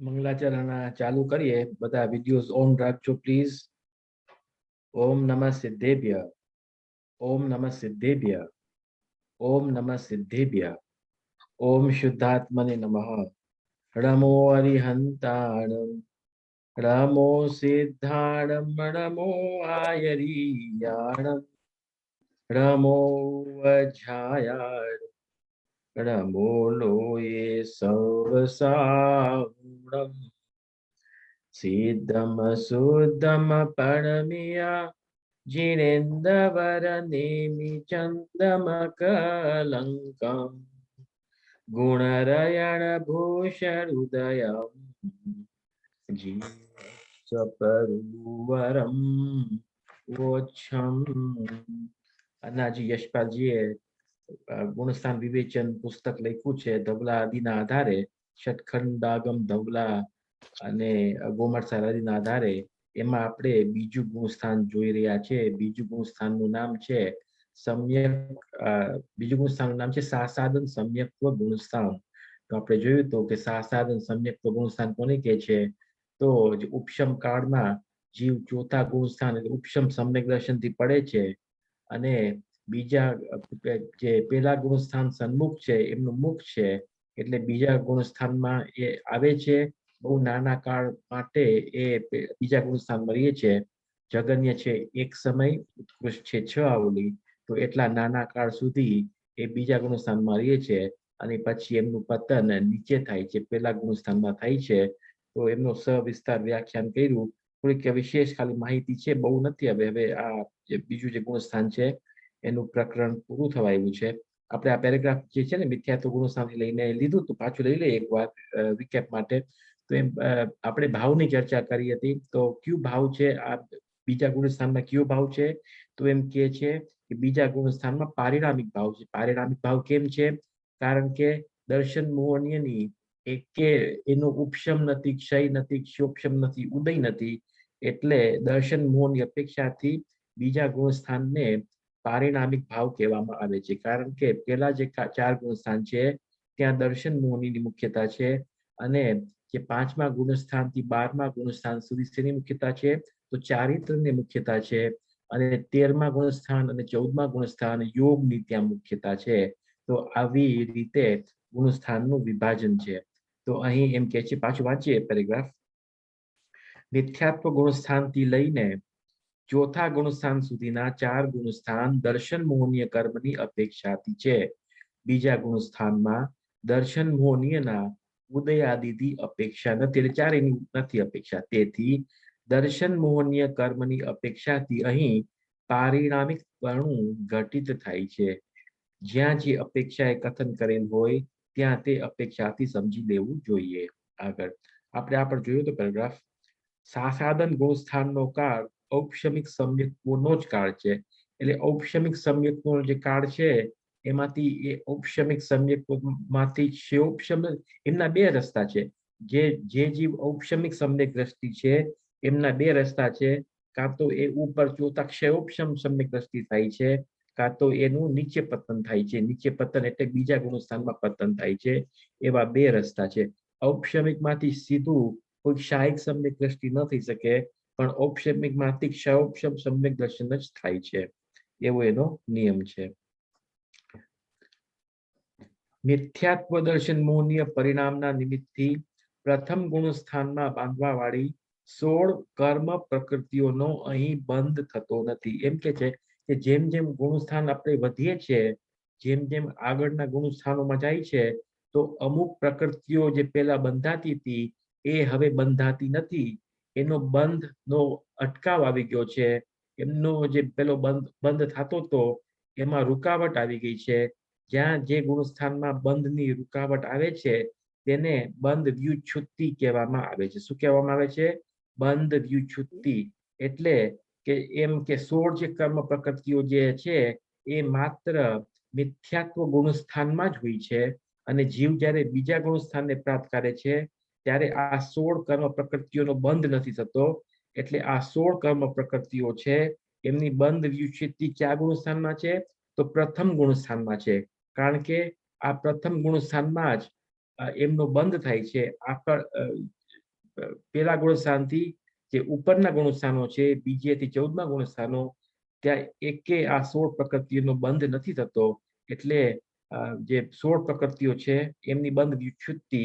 મંગલાચરણ ચાલુ કરીએ. બધા વિડીયોઝ ઓન રાખજો પ્લીઝ. ઓમ નમઃ સિદ્ધેભ્ય, ઓમ નમઃ સિદ્ધેભ્ય, ઓમ નમઃ સિદ્ધેભ્ય, ઓમ શુદ્ધાત્મને નમઃ. નમો અરિહંતાણમ, નમો સિદ્ધાણમ, નમો આયરીયાણમ, નમો વજ્રાયાણ, નમો લોયે સર્વસાહુણમ. સિદ્ધમ શુદ્ધમ પરમિયા જીનેન્દ્રવર નેમિ ચંદમ કલંકમ ગુણરયણ ભૂષરુદયમ જીવરમ ઓછમ. અનાજી યશપાલજીએ ગુણસ્થાન વિવેચન પુસ્તક લખ્યું છે ધવલા આદિના આધારે. ષટખંડાગમ ધવલા અને ગોમટસાર આદિના આધારે એમાં આપણે બીજું ગુણસ્થાન જોઈ રહ્યા છે. બીજું ગુણસ્થાનનું નામ છે સમ્યક. બીજું ગુણસ્થાનનું નામ છે સાસાદન સમ્યક્ત્વ ગુણસ્થાન. તો આપણે જોયું તો કે સાસાદન સમ્યક્ત્વ ગુણસ્થાન કોને કહે છે? તો ઉપશમ કાળમાં જીવ ચોથા ગુણસ્થાન એટલે ઉપશમ સમ્યક દર્શનથી પડે છે અને બીજા જે પેલા ગુણસ્થાન સન્મુખ છે એમનું મુખ છે એટલે બીજા ગુણસ્થાનમાં એ આવે છે. બહુ નાના કાળ માટે એ બીજા ગુણસ્થાનમાં રહીએ છે. જગન્ય છે એક સમય, ઉત્કૃષ્ટ છે 6 આવલી. તો એટલા નાના કાળ સુધી એ બીજા ગુણસ્થાનમાં રહીએ છે અને પછી એમનું પતન નીચે થાય છે, પેલા ગુણસ્થાનમાં થાય છે. તો એમનો સવિસ્તાર વ્યાખ્યાન કર્યું. થોડીક વિશેષ ખાલી માહિતી છે, બહુ નથી. હવે આ જે બીજું જે ગુણસ્થાન છે એનું પ્રકરણ પૂરું થવા આવ્યું છે. આપણે આ પેરેગ્રાફ જે છે ને મિથ્યાત્વ ગુણસ્થાનથી લઈને લીધું તો પાછું લઈ લઈએ એકવાર રિકેપ માટે. તો એમ આપણે ભાવની ચર્ચા કરી હતી. તો કયો ભાવ છે આ બીજા ગુણસ્થાનમાં? કયો ભાવ છે? તો એમ કે છે કે બીજા ગુણસ્થાનમાં પારિણામિક ભાવ છે. પારિણામિક ભાવ કેમ છે? કારણ કે દર્શન મોહનીયની એક કે એનો ઉપશમ નથી, ક્ષય નથી, ક્ષોક્ષમ નથી, ઉદય નથી. એટલે દર્શન મોહની અપેક્ષાથી બીજા ગુણસ્થાનને પારિણામિક ભાવ કહેવામાં આવે છે. કારણ કે પેલા જે 4 ગુણસ્થાન છે ત્યાં દર્શન મોહનીની મુખ્યતા છે અને જે 5મા ગુણસ્થાનથી 12મા ગુણસ્થાન સુધી શેની મુખ્યતા છે? તો ચારિત્ર્યની મુખ્યતા છે. અને 13મા ગુણસ્થાન અને 14મા ગુણસ્થાન યોગની ત્યાં મુખ્યતા છે. તો આવી રીતે ગુણસ્થાનનું વિભાજન છે. તો અહીં એમ કે છે, પાછું વાંચીએ પેરેગ્રાફ. મિથ્યાત્વ ગુણસ્થાનથી લઈને ચોથા ગુણસ્થાન સુધીના 4 ગુણસ્થાન દર્શન મોહનીય કર્મની અપેક્ષાથી છે. બીજા ગુણસ્થાનમાં દર્શન મોહનીયના ઉદય આદિથી અપેક્ષા નથી, એટલે ચારેયની નથી અપેક્ષા. તેથી દર્શન મોહનીય કર્મની અપેક્ષાથી અહીં પારિણામિકપણું ઘટિત થાય છે. જ્યાં જે અપેક્ષા એ કથન કરેલ હોય ત્યાં તે અપેક્ષાથી સમજી લેવું જોઈએ. આગળ આપણે આ પર જોયું તો પેરેગ્રાફ. સાસાદન ગુણસ્થાનનો કાળ ઔપશમિક સમ્યક્ત્વનો જ કાળ છે. એટલે ઔપશમિક સમ્યક્ત્વનો જે કાળ છે એમાંથી એ ઔપશમિક સમ્યક્ત્વમાંથી ક્ષયોપશમ, એમના 2 રસ્તા છે. જે જીવ ઔપશમિક સમ્યક દ્રષ્ટિ છે એમના 2 રસ્તા છે. કાં તો એ ઉપર ચોથા ક્ષયોપશમ સમ્યક દ્રષ્ટિ થાય છે, કાં તો એનું નીચે પતન થાય છે. નીચે પતન એટલે બીજા ગુણસ્થાનમાં પતન થાય છે. એવા 2 રસ્તા છે. ઔપશમિકમાંથી સીધું કોઈ ક્ષાયિક સમ્યક દ્રષ્ટિ ન થઈ શકે, પણ ઔપશમિકમાંથી ક્ષયોપશમ સમ્યક દર્શન જ થાય છે. એવો એનો નિયમ છે. મિથ્યાત્વ દર્શન મોહનીય પરિણામના નિમિત્તથી પ્રથમ ગુણસ્થાનમાં બાંધવાવાળી 16 કર્મ પ્રકૃતિઓનો અહીં બંધ થતો નથી. એમ કે છે કે જેમ જેમ ગુણસ્થાન આપણે વધીએ છીએ, જેમ જેમ આગળના ગુણસ્થાનોમાં જાય છે, તો અમુક પ્રકૃતિઓ જે પહેલા બંધાતી હતી એ હવે બંધાતી નથી. એનો બંધનો અટકાવ આવી ગયો છે. એમનો જે પેલો બંધ થતો હતો એમાં રૂકાવટ આવી ગઈ છે. જ્યાં જે ગુણસ્થાનમાં બંધની રૂકાવટ આવે છે તેને બંધ વ્યુચ્છુતિ કહેવામાં આવે છે. શું કહેવામાં આવે છે? બંધ વ્યુચ્છુતિ. એટલે કે એમ કે 16 જે કર્મ પ્રકૃતિઓ જે છે એ માત્ર મિથ્યાત્વ ગુણસ્થાનમાં જ હોય છે અને જીવ જ્યારે બીજા ગુણસ્થાનને પ્રાપ્ત કરે છે ત્યારે આ 16 કર્મ પ્રકૃતિઓનો બંધ નથી થતો. એટલે આ 16 કર્મ પ્રકૃતિઓ છે એમની બંધ વ્યુચ્છુતિ કયા ગુણસ્થાનમાં છે? તો પ્રથમ ગુણસ્થાનમાં છે. કારણ કે આ પ્રથમ ગુણસ્થાનમાં જ એમનો બંધ થાય છે. પેલા ગુણસ્થાનથી જે ઉપરના ગુણસ્થાનો છે, બીજેથી 14મા ગુણસ્થાનો, ત્યાં એકે આ 16 પ્રકૃતિનો બંધ નથી થતો. એટલે જે 16 પ્રકૃતિઓ છે એમની બંધ વ્યુત્પત્તિ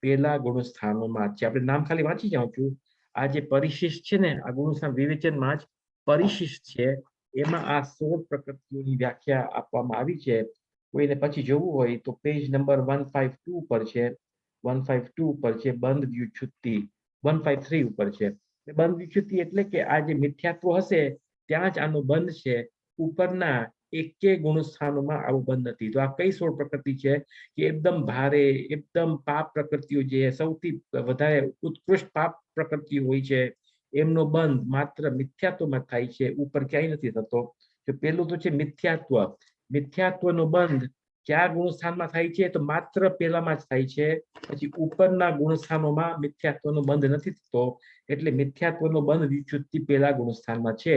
પેલા ગુણસ્થાનોમાં છે. આપણે નામ ખાલી વાંચી જાઉં છું. આ જે પરિશિષ્ટ છે ને, આ ગુણસ્થાન વિવેચનમાં જ પરિશિષ્ટ છે, એમાં આ 16 પ્રકૃતિઓની વ્યાખ્યા આપવામાં આવી છે. કોઈને પછી જોવું હોય તો પેજ નંબર 152 પર છે, 152 ઉપર છે, બંધ વ્યુત્પત્તિ 153 ઉપર છે. બંધ વ્યુત્પત્તિ એટલે કે આ જે મિથ્યાત્વ હશે ત્યાં જ આનો બંધ છે. ઉપરના એકે ગુણસ્થાનોમાં આવું બંધ નથી. તો આ કઈ 16 પ્રકૃતિ છે કે એકદમ ભારે, એકદમ પાપ પ્રકૃતિઓ, જે સૌથી વધારે ઉત્કૃષ્ટ પાપ પ્રકૃતિ હોય છે, એમનો બંધ માત્ર મિથ્યાત્વમાં થાય છે, ઉપર ક્યાંય નથી થતો. તો પેલું તો છે મિથ્યાત્વ. મિથ્યાત્વનો બંધ કયા ગુણસ્થાનમાં થાય છે? તો માત્ર પેલામાં જ થાય છે. પછી ઉપરના ગુણસ્થાનોમાં મિથ્યાત્વનો બંધ નથી થતો. એટલે મિથ્યાત્વનો બંધ વિચ્યુતિ પેલા ગુણસ્થાનમાં છે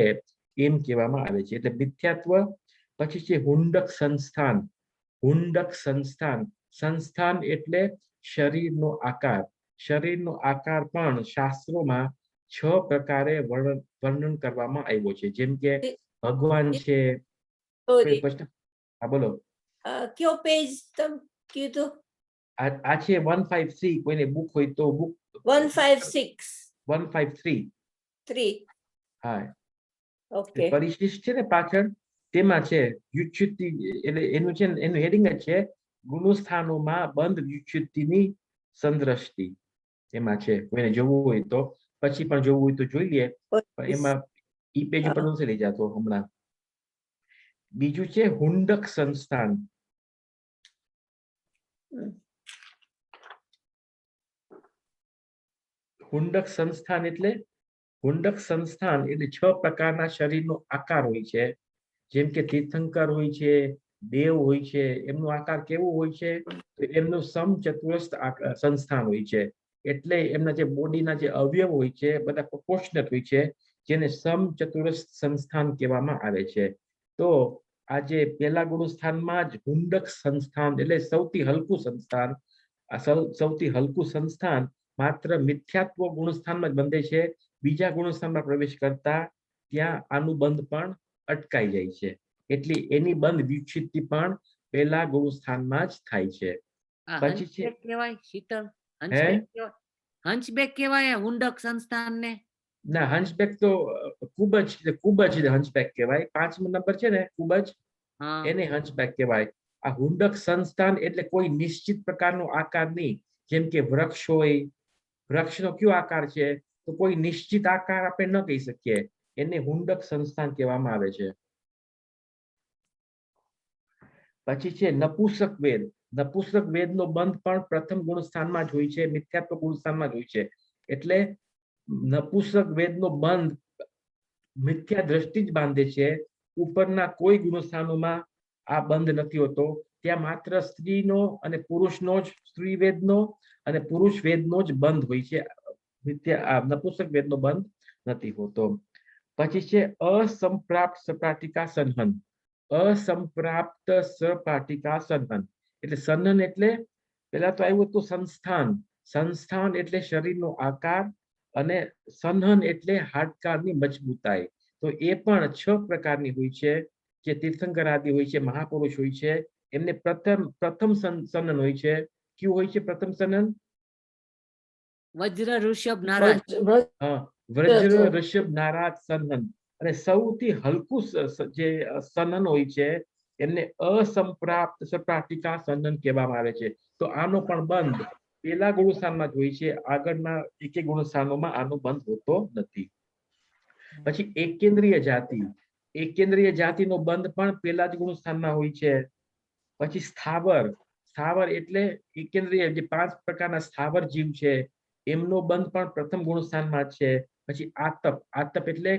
એમ કહેવામાં આવે છે. એટલે મિથ્યાત્વ. પછી છે હુંડક સંસ્થાન. હુંડક સંસ્થાન. સંસ્થાન એટલે શરીરનો આકાર. શરીરનો આકાર પણ શાસ્ત્રોમાં 6 પ્રકારે વર્ણન કરવામાં આવ્યો છે. જેમ કે ભગવાન છે. હા બોલો. કયો પેજ તમે કીધું? આ છે 153. કોઈને બુક હોય તો બુક. 156. 153. હા. ઓકે. પરિશિષ્ટ છે ને પાછળ, તેમાં છે વ્યુત્પત્તિ. એટલે એનું છે, એનું હેડિંગ જ છે ગુણસ્થાનોમાં બંધ વ્યુત્પત્તિની સંદ્રષ્ટિ. એમાં છે. કોઈને જોવું હોય તો પછી પણ જોવું હોય તો જોઈ લે. એમાં ઈ પેજ ઉપર નથી લઈ જતો હમણાં. બીજું છે હુંડક સંસ્થાન. હુંડક સંસ્થાન એટલે 6 પ્રકારના શરીરનો આકાર હોય છે. જેમ કે તીર્થંકર હોય છે, દેવ હોય છે. એમનો આકાર કેવો હોય છે? તો એમનું સમચતુરસ્ર સંસ્થાન હોય છે. એટલે એમના જે બોડીના જે અવયવ હોય છે બધા પ્રોપોર્શનલ હોય છે, જેને સમચતુરસ્ર સંસ્થાન કહેવામાં આવે છે. તો આ જે પેલા ગુણસ્થાનમાં જ હુંડક સંસ્થાન એટલે સૌથી હલકું સંસ્થાન. આ સૌથી હલકું સંસ્થાન માત્ર મિથ્યાત્વ ગુણસ્થાનમાં જ બંધે છે. બીજા ગુણસ્થાનમાં પ્રવેશ કરતા ત્યાં આનું બંધ પણ અટકાઈ જાય છે. એટલે એની બંધ વિચ્છિત્તિ પણ પેલા ગુણસ્થાનમાં જ થાય છે. પછી છે કહેવાય શીતળ હંસબેક કહેવાય હુંડક સંસ્થાનને. ના, હંસબેક તો ખૂબ જ હંસબેક કહેવાય. 5મો નંબર છે ને, ખૂબ જ, એને હંસબેક કહેવાય. આ હુંડક સંસ્થાન એટલે કોઈ નિશ્ચિત પ્રકારનો આકાર નહીં. જેમ કે વૃક્ષ હોય, વૃક્ષનો કયો આકાર છે? તો કોઈ નિશ્ચિત આકાર આપણે ન કહી શકીએ. એને હુંડક સંસ્થાન કહેવામાં આવે છે. પછી છે નપુંસક વેદ. નપુંસક વેદનો બંધ પણ પ્રથમ ગુણસ્થાનમાં જ હોય છે, મિથ્યાત્વ ગુણસ્થાનમાં જ હોય છે. એટલે નપુંસક વેદનો બંધ મિથ્યા દ્રષ્ટિ જ બાંધે છે. ઉપરના કોઈ ગુણસ્થાનોમાં આ બંધ નથી હોતો. ત્યાં માત્ર સ્ત્રીનો અને પુરુષનો જ, સ્ત્રી વેદનો અને પુરુષ વેદનો જ બંધ હોય છે. નપુંસક વેદનો બંધ નથી હોતો. પછી છે અસંપ્રાપ્ત સપાટિકા સંહન. અસંપ્રાપ્ત સપાટિકા સંહન એટલે સંહન એટલે પેલા તો આવ્યું હતું સંસ્થાન. સંસ્થાન એટલે શરીરનો આકાર અને સંહન એટલે હાડકાની મજબૂતાઈ. તો એ પણ 6 પ્રકારની હોય છે. જે તીર્થંકર આદિ હોય છે, મહાપુરુષ હોય છે, એમને પ્રથમ સંહન હોય છે. કયું હોય છે પ્રથમ સંહન? વજ્ર ઋષભ નારાજ. વજ્ર ઋષભ નારાજ સંહન. અને સૌથી હલકું જે સંહન હોય છે એમને અસંપ્રાપ્ત સપાટિકા સંહન કહેવામાં આવે છે. તો આનો પણ બંધ પેલા ગુણસ્થાનમાં જ હોય છે. આગળના એક ગુણસ્થાનોમાં આનો બંધ હોતો નથી. પછી એકેન્દ્રીય જાતિ. એકેન્દ્રીય જાતિનો બંધ પણ પેલા જ ગુણસ્થાનમાં હોય છે. પછી સ્થાવર. સ્થાવર એટલે એકેન્દ્રીય, જે 5 પ્રકારના સ્થાવર જીવ છે એમનો બંધ પણ પ્રથમ ગુણસ્થાનમાં છે. પછી આતપ. આતપ એટલે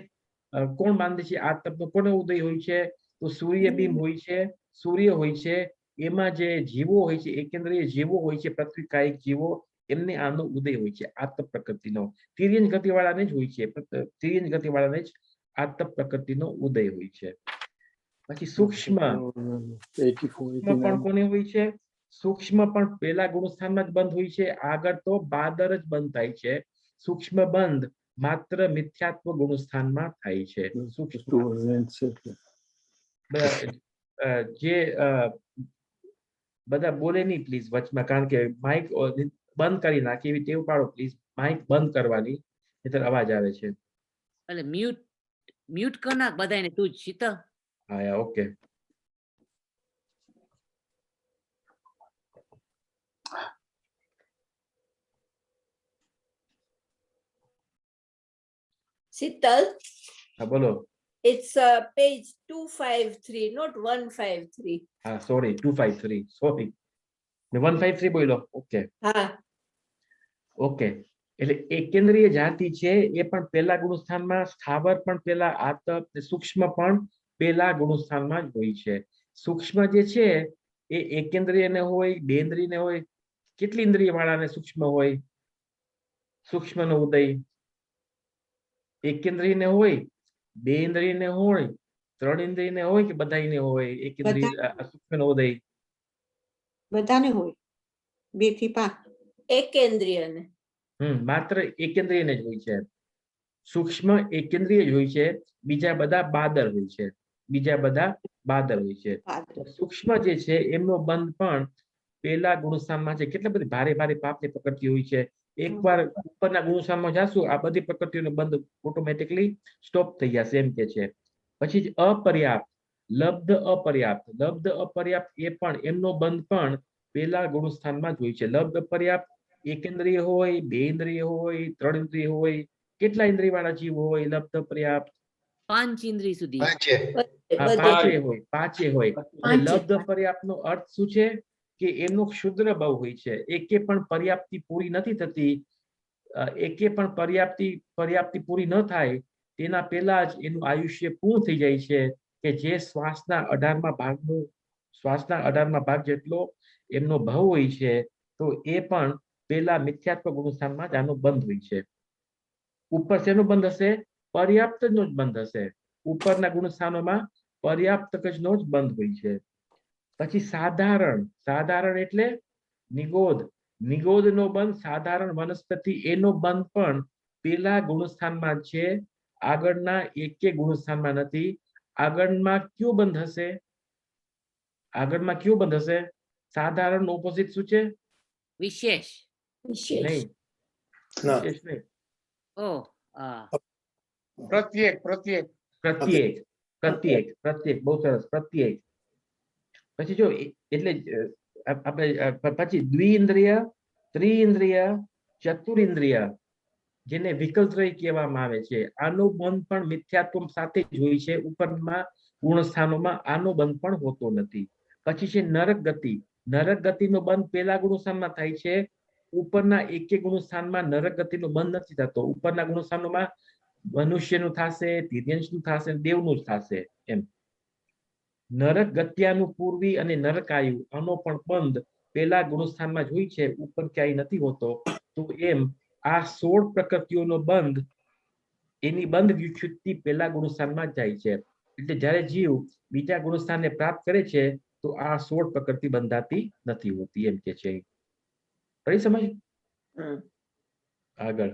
કોણ બાંધે છે? આતપનો કોનો ઉદય હોય છે? તો સૂર્યબિંબ હોય છે, સૂર્ય હોય છે. એમાં જે જીવો હોય છે, એકેન્દ્રીય જીવો હોય છે, પૃથ્વી કાયિક જીવો, એમને આનો ઉદય હોય છે આતપ પ્રકૃતિનો. તિર્યંજ ગતિવાળાને જ હોય છે, તિર્યંજ ગતિવાળાને જ આતપ પ્રકૃતિનો ઉદય હોય છે. પછી સૂક્ષ્મ. પણ કોને હોય છે? સૂક્ષ્મ પણ પેલા ગુણસ્થાનમાં જ બંધ હોય છે. આગળ તો બાદર જ બંધ થાય છે. સૂક્ષ્મ બંધ માત્ર મિથ્યાત્વ ગુણસ્થાનમાં થાય છે. સૂક્ષ્મ જે બધા બોલે નહીં પ્લીઝ વચમાં, કારણ કે માઇક બંધ કરી નાખી એવી ટેવ પાડો પ્લીઝ. માઇક બંધ કરવાની, નહીંતર અવાજ આવે છે. એટલે મ્યુટ કર નાખ બધાને તું જ શીતલ. હા ઓકે. Sital, હા બોલો. it's page 253, not 153. હા સોરી 253 સોરી, મેં 153 બોલ્યો. ઓકે હા, ઓકે. એટલે એકેન્દ્રીય જાતિ છે એ પણ પહેલા ગુણસ્થાનમાં, સ્થાવર પણ પહેલા, આતપ ને સૂક્ષ્મ પણ પહેલા ગુણસ્થાનમાં જ હોય છે. સૂક્ષ્મ જે છે એ એકેન્દ્રીય ને હોય, બેન્દ્રીય ને હોય. કેટલી ઇન્દ્રિય વાળાને સૂક્ષ્મ હોય? સૂક્ષ્મ નો ઉદય એકેન્દ્રીય ને હોય, બે ઇન્દ્રિય ને હોય, ત્રણ ઇન્દ્રિય ને હોય, કે બધાને હોય એકેન્દ્રીય સૂક્ષ્મ નો ઉદય? બધાને હોય 2 થી 5. એકેન્દ્રીય ને. માત્ર એકેન્દ્રીય ને જ હોય છે. સૂક્ષ્મ એકેન્દ્રીય જ હોય છે, બીજા બધા બાદર હોય છે. બીજા બધા બાદર હોય છે. સૂક્ષ્મ જે છે એમનો બંધ પણ પહેલા ગુણસ્થાનમાં છે. કેટલા બધી ભારે ભારે પાપની પ્રકૃતિ હોય છે. એકવાર ઉપરના ગુણસ્થાનમાં જાશું, આ બધી પ્રકૃતિઓનો બંધ ઓટોમેટિકલી સ્ટોપ થઈ જશે એમ કે છે. પછી અપર્યાપ્ત, લબ્ધ અપર્યાપ્ત. લબ્ધ અપર્યાપ્ત એ પણ એમનો બંધ પણ પહેલા ગુણસ્થાનમાં જ હોય છે. લબ્ધ અપર્યાપ્ત એકેન્દ્રીય હોય, બે ઇન્દ્રિય હોય, ત્રણ ઇન્દ્રિય હોય. કેટલા ઇન્દ્રિય વાળા જીવ હોય લબ્ધ પર્યાપ્ત? 5 ઇન્દ્રિય સુધી. પાંચે હોય, પાંચે હોય. અને લબ્ધ પર્યાપ્ત નો અર્થ શું છે? કે એમનો ક્ષુદ્ર બહુ હોય છે. એકે પણ પર્યાપ્તિ પૂરી નથી થતી. એકે પણ પર્યાપ્તિ પૂરી ન થાય તેના પહેલા જ એનું આયુષ્ય પૂર્ણ થઈ જાય છે. કે જે શ્વાસના 18મા ભાગનું, શ્વાસના 18મા ભાગ જેટલો એમનો ભાવ હોય છે, તો એ પણ પહેલા મિથ્યાત્વ ગુણસ્થાનમાં જ આનો બંધ હોય છે. ઉપર શેનો બંધ હશે? પર્યાપ્ત નો જ બંધ હશે. ઉપરના ગુણસ્થાનોમાં પર્યાપ્તક જ નો જ બંધ હોય છે. પછી સાધારણ, સાધારણ એટલે નિગોધ. નિગોધ નો બંધ, સાધારણ વનસ્પતિ, એનો બંધ પણ પહેલા ગુણસ્થાનમાં છે. આગળના એકે ગુણસ્થાનમાં નથી. આગળમાં કયો બંધ હશે? આગળમાં કયો બંધ હશે? સાધારણ નો ઓપોઝિટ શું છે? વિશેષ. વિશેષ. નહીં, ના. વિશેષ નહીં. ઓ હા. પ્રત્યેક પ્રત્યેક પ્રત્યેક, પ્રત્યેક, પ્રત્યેક. બહુ સરસ, પ્રત્યેક. પછી જો એટલે આપણે પછી દ્વિઇન્દ્રિય, ત્રિઇન્દ્રિય, ચતુરિન્દ્રિય, જેને વિકલ્પત્રય કહેવામાં આવે છે, આનો બંધ પણ મિથ્યાત્વ સાથે જ હોય છે. ઉપરના ગુણસ્થાનોમાં આનો બંધ પણ હોતો નથી. પછી છે નરક ગતિ. નરક ગતિનો બંધ પહેલા ગુણસ્થાનમાં થાય છે. ઉપરના એકે ગુણસ્થાનમાં નરક ગતિનો બંધ નથી થતો. ઉપરના ગુણસ્થાનોમાં મનુષ્યનું થશે, તિર્યંશનું થશે, દેવનું જ થશે એમ. નરક ગત્યાનું પૂર્વી અને નરકાયુ, આનો પણ બંધ પહેલા ગુણસ્થાનમાં જ હોય છે, ઉપર ક્યાંય નથી હોતો. તો એમ આ 16 પ્રકૃતિઓનો બંધ, એની બંધ વિચ્છુતિ પહેલા ગુણસ્થાનમાં જ જાય છે. એટલે જ્યારે જીવ બીજા ગુણસ્થાનને પ્રાપ્ત કરે છે, તો આ 16 પ્રકૃતિ બંધાતી નથી હોતી એમ કે છે. પડી સમજ? આગળ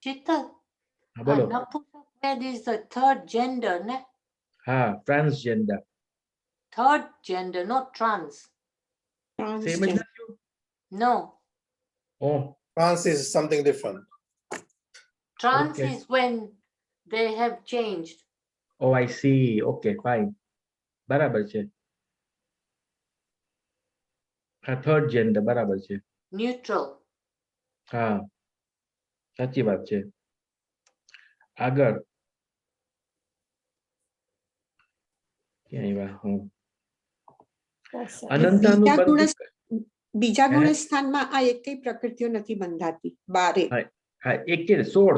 Chitta, હા બોલો. Napusapad is the third gender, ne? હા, transgender. Third gender, not trans. Same જ નથી? No, oh, France is something different. trans Okay. is when they have changed. Oh I see. Okay fine, બરાબર છે. હા, third gender બરાબર છે. Neutral. હા, સાચી વાત છે. આગળ ક્યાં આવ્યા? હું અનંતાનું બીજા બંધ. બીજા હે? ગુણસ્થાનમાં આ એકેય પ્રકૃતિઓ નથી બંધાતી. 12 હા, એક 16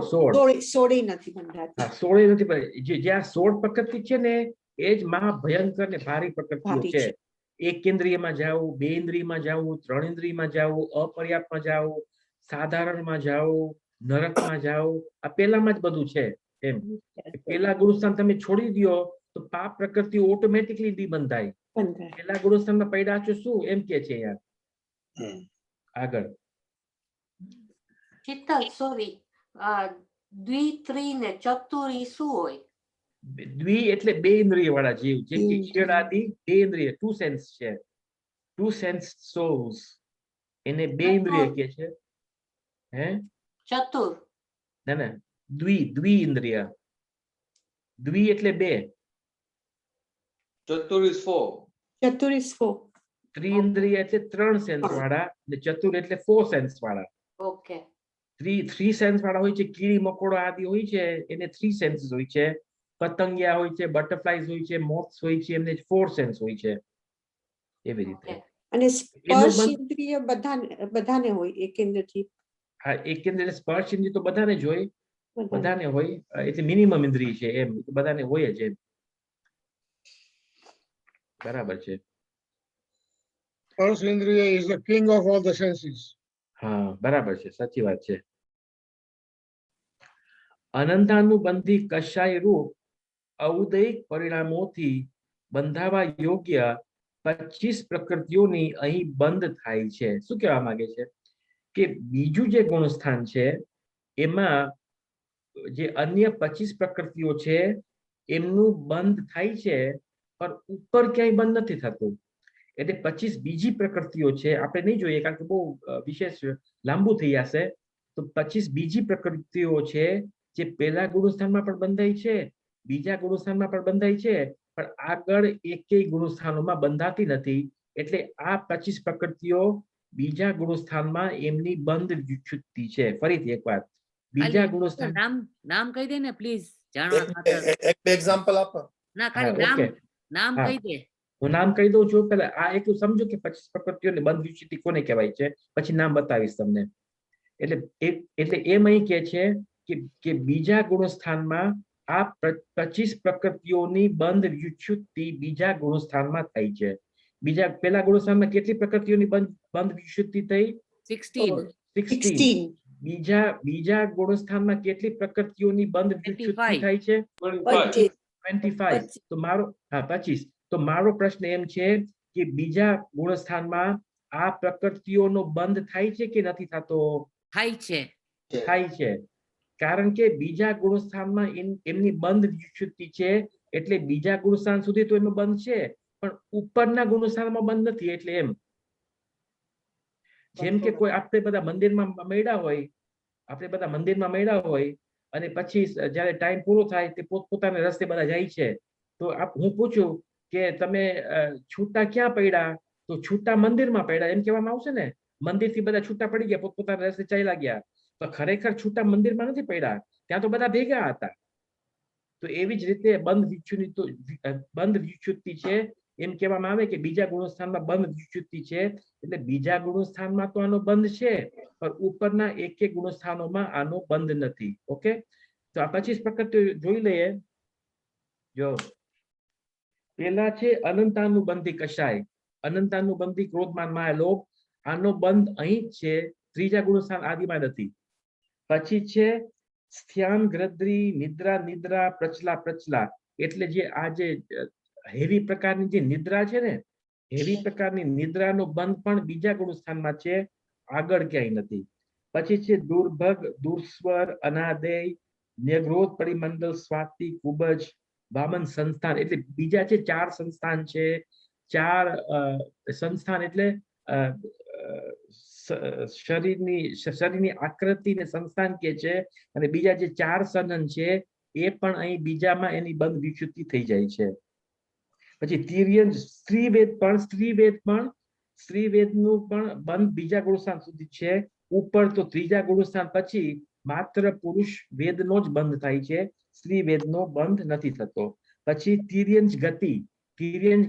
સોળે નથી બંધાતી. હા, 16 નથી, પણ જ્યાં 16 પ્રકૃતિ છે ને, એ જ મહા ભયંકર ને ભારી પ્રકૃતિઓ ભારી છે. છે. એક ઇન્દ્રિયમાં જાવું, બે ઇન્દ્રિયમાં જાવું, ત્રણ ઇન્દ્રિયમાં જાવું, અપર્યાપ્તમાં જાવું, સાધારણમાં જાવું, નરકમાં જાવું, આ પેલામાં જ બધું છે એમ. પેલા ગુણસ્થાન તમે છોડી દો તો પાપ પ્રકૃતિ ઓટોમેટિકલી દી બંધાય. બંધાય. પેલા ગુણસ્થાનમાં પડ્યા છો શું એમ કે છે યાર. Hmm. આગળ શીતલ સોરી દ્વિ ત્રી ને ચતુરી શું હોય? દ્વિ એટલે બે ઇન્દ્રિય વાળા જીવ, જે કે બે ઈયળાદી બે ઇન્દ્રિય, ટુ સેન્સ છે, ટુ સેન્સ સોલ્સ, એને બે ઇન્દ્રિય કે છે. હે ચતુર ના ના, દ્વિ ઇન્દ્રિય, દ્વિ એટલે બે, Chatur is 4. ચતુરીસ ફો ત્રિઇન્દ્રિય એટલે ત્રણ સેન્સ વાળા, ને ચતુર એટલે 4 સેન્સ વાળા. ઓકે થ્રી સેન્સ વાળા હોય છે, કીડી મકોડો આદિ હોય છે, એને 3 સેન્સીસ હોય છે. પતંગિયા હોય છે, બટરફ્લાઈઝ હોય છે, મોથ્સ હોય છે, એમને 4 સેન્સ હોય છે. એવી રીતે ઓકે અને એનો સ્પર્શ બંધ- ઇન્દ્રિય બધાને હોય એકેન્દ્રથી હા, એક ઇન્દ્રિય સ્પર્શ ઇન્દ્રિય તો બધાને જ હોય, બધાને. બધાને હોય, એટલે મિનિમમ ઇન્દ્રિય છે એમ, બધાને હોય જ એમ. બરાબર છે. Sparshindriya is the king of all the senses. હા, બરાબર છે, સાચી વાત છે. અનંતાનુબંધી કશાય રૂપ ઔદયિક પરિણામોથી બંધાવા યોગ્ય 25 પ્રકૃતિઓની અહીં બંધ થાય છે. શું કહેવા માંગે છે કે બીજું જે ગુણસ્થાન છે એમાં જે અન્ય 25 પ્રકૃતિઓ છે એમનું બંધ થાય છે, પણ ઉપર ક્યાંય બંધ નથી થતું. એટલે 25 બીજી પ્રકૃતિઓ છે, આપણે નહીં જોઈએ કારણ કે બહુ વિશેષ લાંબુ થઈ જશે. તો 25 બીજી પ્રકૃતિઓ છે જે પહેલા ગુણસ્થાનમાં પણ બંધાય છે, બીજા ગુણસ્થાનમાં પણ બંધાય છે, પણ આગળ એકેય ગુણસ્થાનોમાં બંધાતી નથી. એટલે આ 25 પ્રકૃતિઓ બીજા ગુણસ્થાનમાં એમની બંધ વિચ્છુત્તિ છે. ફરીથી એકવાર, બીજા ખાલી ગુણસ્થાન, નામ કહી દે ને પ્લીઝ, જાણવા ખાતર. એક example આપો. ના ખાલી હા, okay. નામ હા. કહી દે. હું નામ કહી દઉં છું. પેલા આ એટલું સમજો કે 25 પ્રકૃતિઓને બંધ વિચ્છુત્તિ કોને કહેવાય છે, પછી નામ બતાવીશ તમને. એટલે એમ અહીં કે છે કે બીજા ગુણસ્થાનમાં આ 25 પ્રકૃતિઓની બંધ વિચ્છુત્તિ બીજા ગુણસ્થાનમાં થાય છે. બીજા પેલા ગુણસ્થાનમાં કેટલી પ્રકૃતિઓની બંધ વિચ્છુત્તિ થઈ? 16 16. બીજા ગુણસ્થાનમાં કેટલી પ્રકૃતિઓની બંધ વિચ્છુત્તિ 25. થાય છે? 25. 25. તો મારો 25. તો મારો પ્રશ્ન એમ છે કે બીજા ગુણસ્થાનમાં આ પ્રકૃતિઓનો બંધ થાય છે કે નથી થતો? થાય છે. થાય છે, કારણ કે બીજા ગુણસ્થાનમાં એમની બંધ વિચ્છુત્તિ છે, એટલે બીજા ગુણસ્થાન સુધી તો એનો બંધ છે, પણ ઉપરના ગુણસ્થાનમાં બંધ નથી. એટલે એમ જેમ કે કોઈ આપણે બધા મંદિરમાં મળ્યા હોય અને પછી જ્યારે ટાઈમ પૂરો થાય તે પોતપોતાના રસ્તે બધા જાય છે, તો હું પૂછું કે તમે છૂટા ક્યાં પડ્યા? તો છૂટા મંદિરમાં પડ્યા એમ કહેવામાં આવશે ને. મંદિરથી બધા છૂટા પડી ગયા, પોતપોતાના રસ્તે ચાલ્યા ગયા. તો ખરેખર છૂટા મંદિરમાં નથી પડ્યા, ત્યાં તો બધા ભેગા હતા. તો એવી જ રીતે બંધ વિચ્છુત્તિ છે એમ કહેવામાં આવે કે બીજા ગુણસ્થાનમાં બંધ વિચ્છુત્તિ છે, એટલે બીજા ગુણસ્થાનમાં તો આનો બંધ છે, પણ ઉપરના એક ગુણસ્થાનોમાં આનો બંધ નથી. ઓકે, તો આ 25 પ્રકૃતિઓ જોઈ લઈએ. જો પેલા છે અનંતાનુબંધી કશાય, અનંતાનુબંધી ક્રોધમાન માયા લોભ, આનો બંધ અહીં જ છે, ત્રીજા ગુણસ્થાન આદિમાં નથી. પછી છે સ્થ્યાન ગ્રદ્રી નિદ્રા પ્રચલા, એટલે જે આ જે હેવી પ્રકારની જે નિદ્રા છે ને, હેવી પ્રકારની નિદ્રાનો બંધ પણ બીજા ગુણસ્થાનમાં છે, આગળ ક્યાંય નથી. પછી છે દુર્ભગ, દુર્સ્વર, અનાદેય, ન્યગ્રોધ પરિમંડલ, સ્વાતિ, કુબજ, વામન સંસ્થાન, એટલે બીજા છે 4 સંસ્થાન છે. 4 સંસ્થાન એટલે શરીરની આકૃતિને સંસ્થાન કે છે, અને બીજા જે 4 સનન છે એ પણ અહીં બીજામાં એની બંધ વિચ્છુત્તિ થઈ જાય છે. પછી તિર્યંજ સ્ત્રીવેદનું પણ બંધ બીજા ગુણસ્થાન સુધી છે. ઉપર તો ત્રીજા ગુણસ્થાન પછી માત્ર પુરુષ વેદનો જ બંધ થાય છે, સ્ત્રી વેદનો બંધ નથી થતો. પછી તિર્યંજ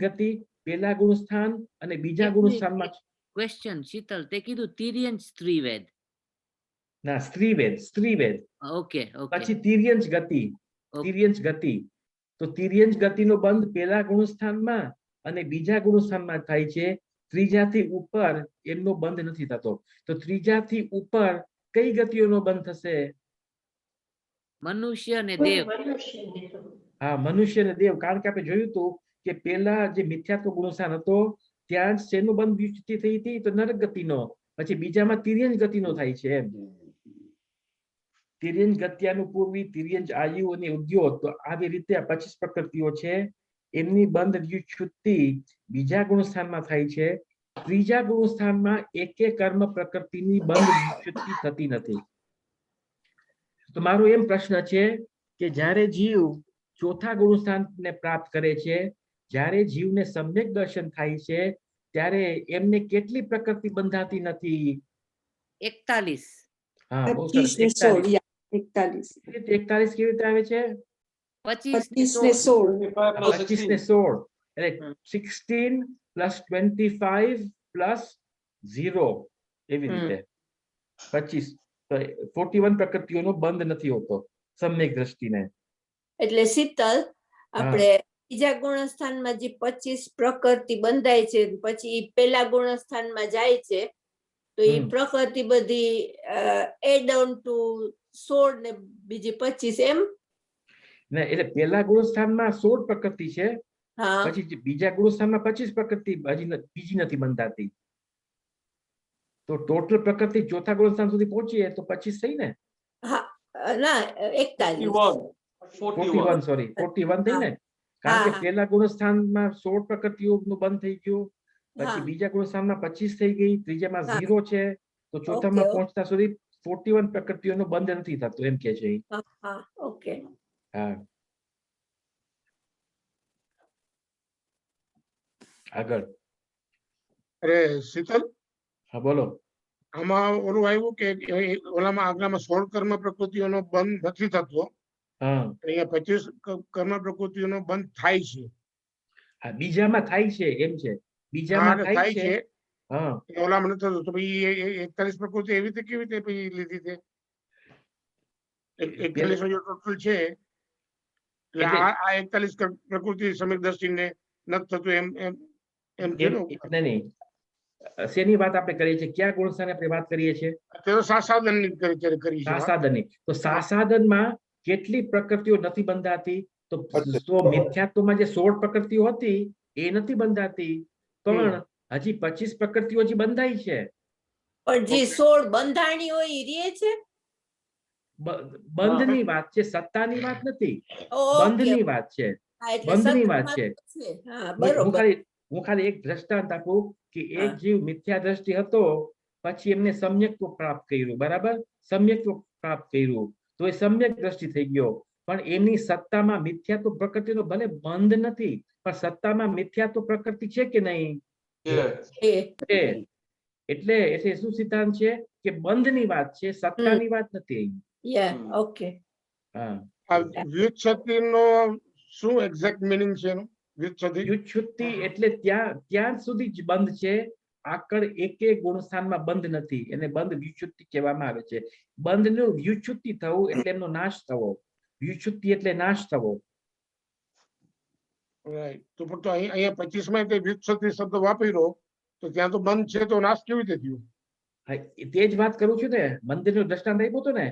ગતિ પહેલા ગુણસ્થાન અને બીજા ગુણસ્થાનમાં. ક્વેશ્ચન શીતલ, તે કીધું તિર્યંજ સ્ત્રીવેદ. ના, સ્ત્રીવેદ. Okay okay. પછી તિર્યંજ ગતિ. તો તિર્યંજ ગતિનો બંધ પહેલા ગુણસ્થાનમાં અને બીજા ગુણસ્થાનમાં થાય છે. ત્રીજાથી ઉપર એમનો બંધ નથી થતો. તો ત્રીજાથી ઉપર કઈ ગતિઓનો બંધ થશે? મનુષ્ય અને દેવ. હા, મનુષ્ય અને દેવ, કારણ કે આપણે જોયું હતું કે પેલા જે મિથ્યાત્વ ગુણસ્થાન હતો ત્યાં શેનો બંધ વિચ્છુત્તિ થઈ હતી? તો નરક ગતિનો. પછી બીજામાં તિર્યંજ ગતિનો થાય છે એમ. તિર્યંજ ગત્યાનુપૂર્વી, તિર્યંજ આયુ અને ઉદ્યોગ. તો આવી રીતે આ 25 પ્રકૃતિઓ છે એમની બંધ વ્યુત્પત્તિ બીજા ગુણસ્થાનમાં થાય છે. ત્રીજા ગુણસ્થાનમાં એકે કર્મ પ્રકૃતિની બંધ વ્યુત્પત્તિ થતી નથી. તો મારો એમ પ્રશ્ન છે કે જ્યારે જીવ ચોથા ગુણસ્થાનને પ્રાપ્ત કરે છે, જ્યારે જીવને સમ્યક દર્શન થાય છે, ત્યારે એમને કેટલી પ્રકૃતિ બંધાતી નથી? 41. હા, બહુ સરસ. 25 ને 16, યા, 41. 41 કેવી રીતે આવે છે? 25 25 ને 16. 25 ને 16 એટલે 16 plus 25 plus 0 એવી રીતે 25. તો 41 પ્રકૃતિઓનો બંધ નથી હોતો સમ્યક દ્રષ્ટિને. એટલે શીતલ આપણે બીજા ગુણસ્થાનમાં જે 25 પ્રકૃતિ બંધાય છે પછી ઈ પેલા ગુણસ્થાનમાં જાય છે તો ઈ પ્રકૃતિ બધી એડ ઓન ટુ 16 ને બીજી 25 એમ. ને એટલે પેલા ગુણસ્થાનમાં 16 પ્રકૃતિ છે, હા પછી બીજા ગુણસ્થાનમાં 25 પ્રકૃતિ બીજી નથી બંધાતી. તો ટોટલ પ્રકૃતિ ચોથા ગુણસ્થાન સુધી પહોંચીએ તો 25 થઈ ને? હા ના 41. 41 સોરી 41 થઈ ને? કારણ કે હા. પેલા ગુણસ્થાનમાં 16 પ્રકૃતિઓનું બંધ થઈ ગયું, પછી હા. બીજા ગુણસ્થાનમાં 25 થઈ ગઈ, ત્રીજામાં હા. 0 છે, તો ચોથામાં Okay. પહોંચતા સુધી 41 પ્રકૃતિઓનો બંધ નથી થતો એમ કે છે ઈ. હા ઓકે. હા, આગળ. અરે શીતલ, હા બોલો. આમાં ઓલું આવ્યું કે ઓલામાં આગલામાં 16 કર્મ પ્રકૃતિઓનો બંધ નથી થતો, હા અહીંયા 25 કર્મ પ્રકૃતિઓનો બંધ થાય છે. હા, બીજામાં થાય છે એમ છે, બીજામાં હા, થાય છે. હા, ઓલામાં નથી થતું. તો પછી 41 પ્રકૃતિ એવી રીતે કેવી રીતે પછી લીધી છે? 41 જે ટોટલ છે એટલે એટલે- આ 41 પ્રકૃતિ સમ્યક દ્રષ્ટિને નથી થતું એમ એમ એમ છે ને? નહીં, શેની વાત આપણે કરીએ છીએ? કયા ગુણસ્થાને આપણે વાત કરીએ છીએ? તે તો સાસાદનની કરી છે વાત. સાસાદનની. તો સાસાદનમાં કેટલી પ્રકૃતિઓ નથી બંધાતી? તો મિથ્યાત્વમાં જે 16 પ્રકૃતિઓ હતી એ નથી બંધાતી, પણ હજી 25 પ્રકૃતિઓ હજી બંધાઈ છે. પણ જે 16 બંધાણી હોય ઈ રહે છે. બંધની વાત છે, સત્તાની વાત નથી. ઓકે. બંધની વાત છે, હા, એટલે બંધની વાત સત્તામાં છે. છે. હા હું બરોબર. ખાલી એક દ્રષ્ટાંત આપું કે એક હા. જીવ મિથ્યા દ્રષ્ટિ હતો, પછી એમને સમ્યક્ત્વ પ્રાપ્ત કર્યું, બરાબર? સમ્યક્ત્વ પ્રાપ્ત કર્યું તો એ સમ્યક દ્રષ્ટિ થઈ ગયો, પણ એની સત્તામાં મિથ્યાત્વ પ્રકૃતિનો ભલે બંધ નથી, પણ સત્તામાં મિથ્યાત્વ પ્રકૃતિ છે કે નહીં? છે. એટલે શું સિદ્ધાંત છે કે બંધની વાત છે, સત્તાની વાત નથી. Yeah okay. હા, આ વ્યુત્પત્તિનો શું એક્ઝેક્ટ મિનિંગ છે એનું? વ્યુત્પત્તિ વ્યુત્પત્તિ એટલે ત્યાં સુધી જ બંધ છે, આકળ એકે ગુણસ્થાનમાં બંધ નથી, એને બંધ વ્યુત્પત્તિ કહેવામાં આવે છે. બંધનું વ્યુત્પત્તિ થવું એટલે એમનો નાશ થવો. વ્યુત્પત્તિ એટલે નાશ થવો. રાઈટ. તો પણ તો અહીંયા 25 માં તે વ્યુત્પત્તિ શબ્દ વાપર્યો તો ત્યાં તો બંધ છે, તો નાશ કેવી રીતે થયું? હા, તે જ વાત કરું છું ને. મંદિરનું દ્રષ્ટાંત આપ્યું હતું ને